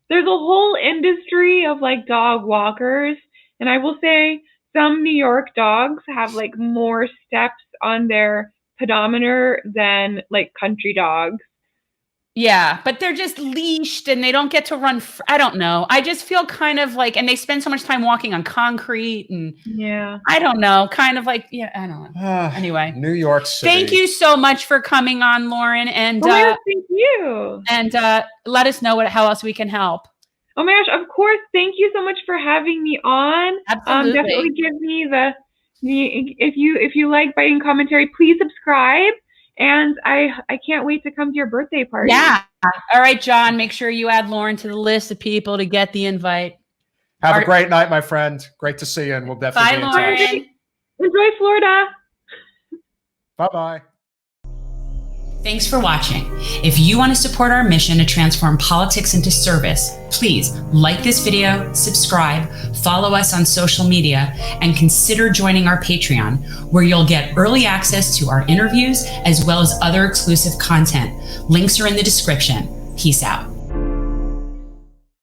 S2: There's a whole industry of dog walkers. And I will say some New York dogs have more steps on their pedometer than country dogs.
S3: Yeah, but they're just leashed and they don't get to run. I don't know. I just feel kind of and they spend so much time walking on concrete and I don't know, I don't know. Anyway,
S1: New York City.
S3: Thank you so much for coming on, Lauren. And
S2: thank you.
S3: And let us know how else we can help.
S2: Oh my gosh, of course. Thank you so much for having me on.
S3: Absolutely.
S2: Definitely give me the if you like biting commentary, please subscribe. And I can't wait to come to your birthday party.
S3: Yeah. All right, John, make sure you add Lauren to the list of people to get the invite.
S1: Have a great night, my friend. Great to see you, and we'll definitely be in touch.
S3: Lauren.
S2: Enjoy Florida.
S1: Bye-bye.
S3: Thanks for watching. If you want to support our mission to transform politics into service, please like this video, subscribe, follow us on social media, and consider joining our Patreon, where you'll get early access to our interviews as well as other exclusive content. Links are in the description. Peace out.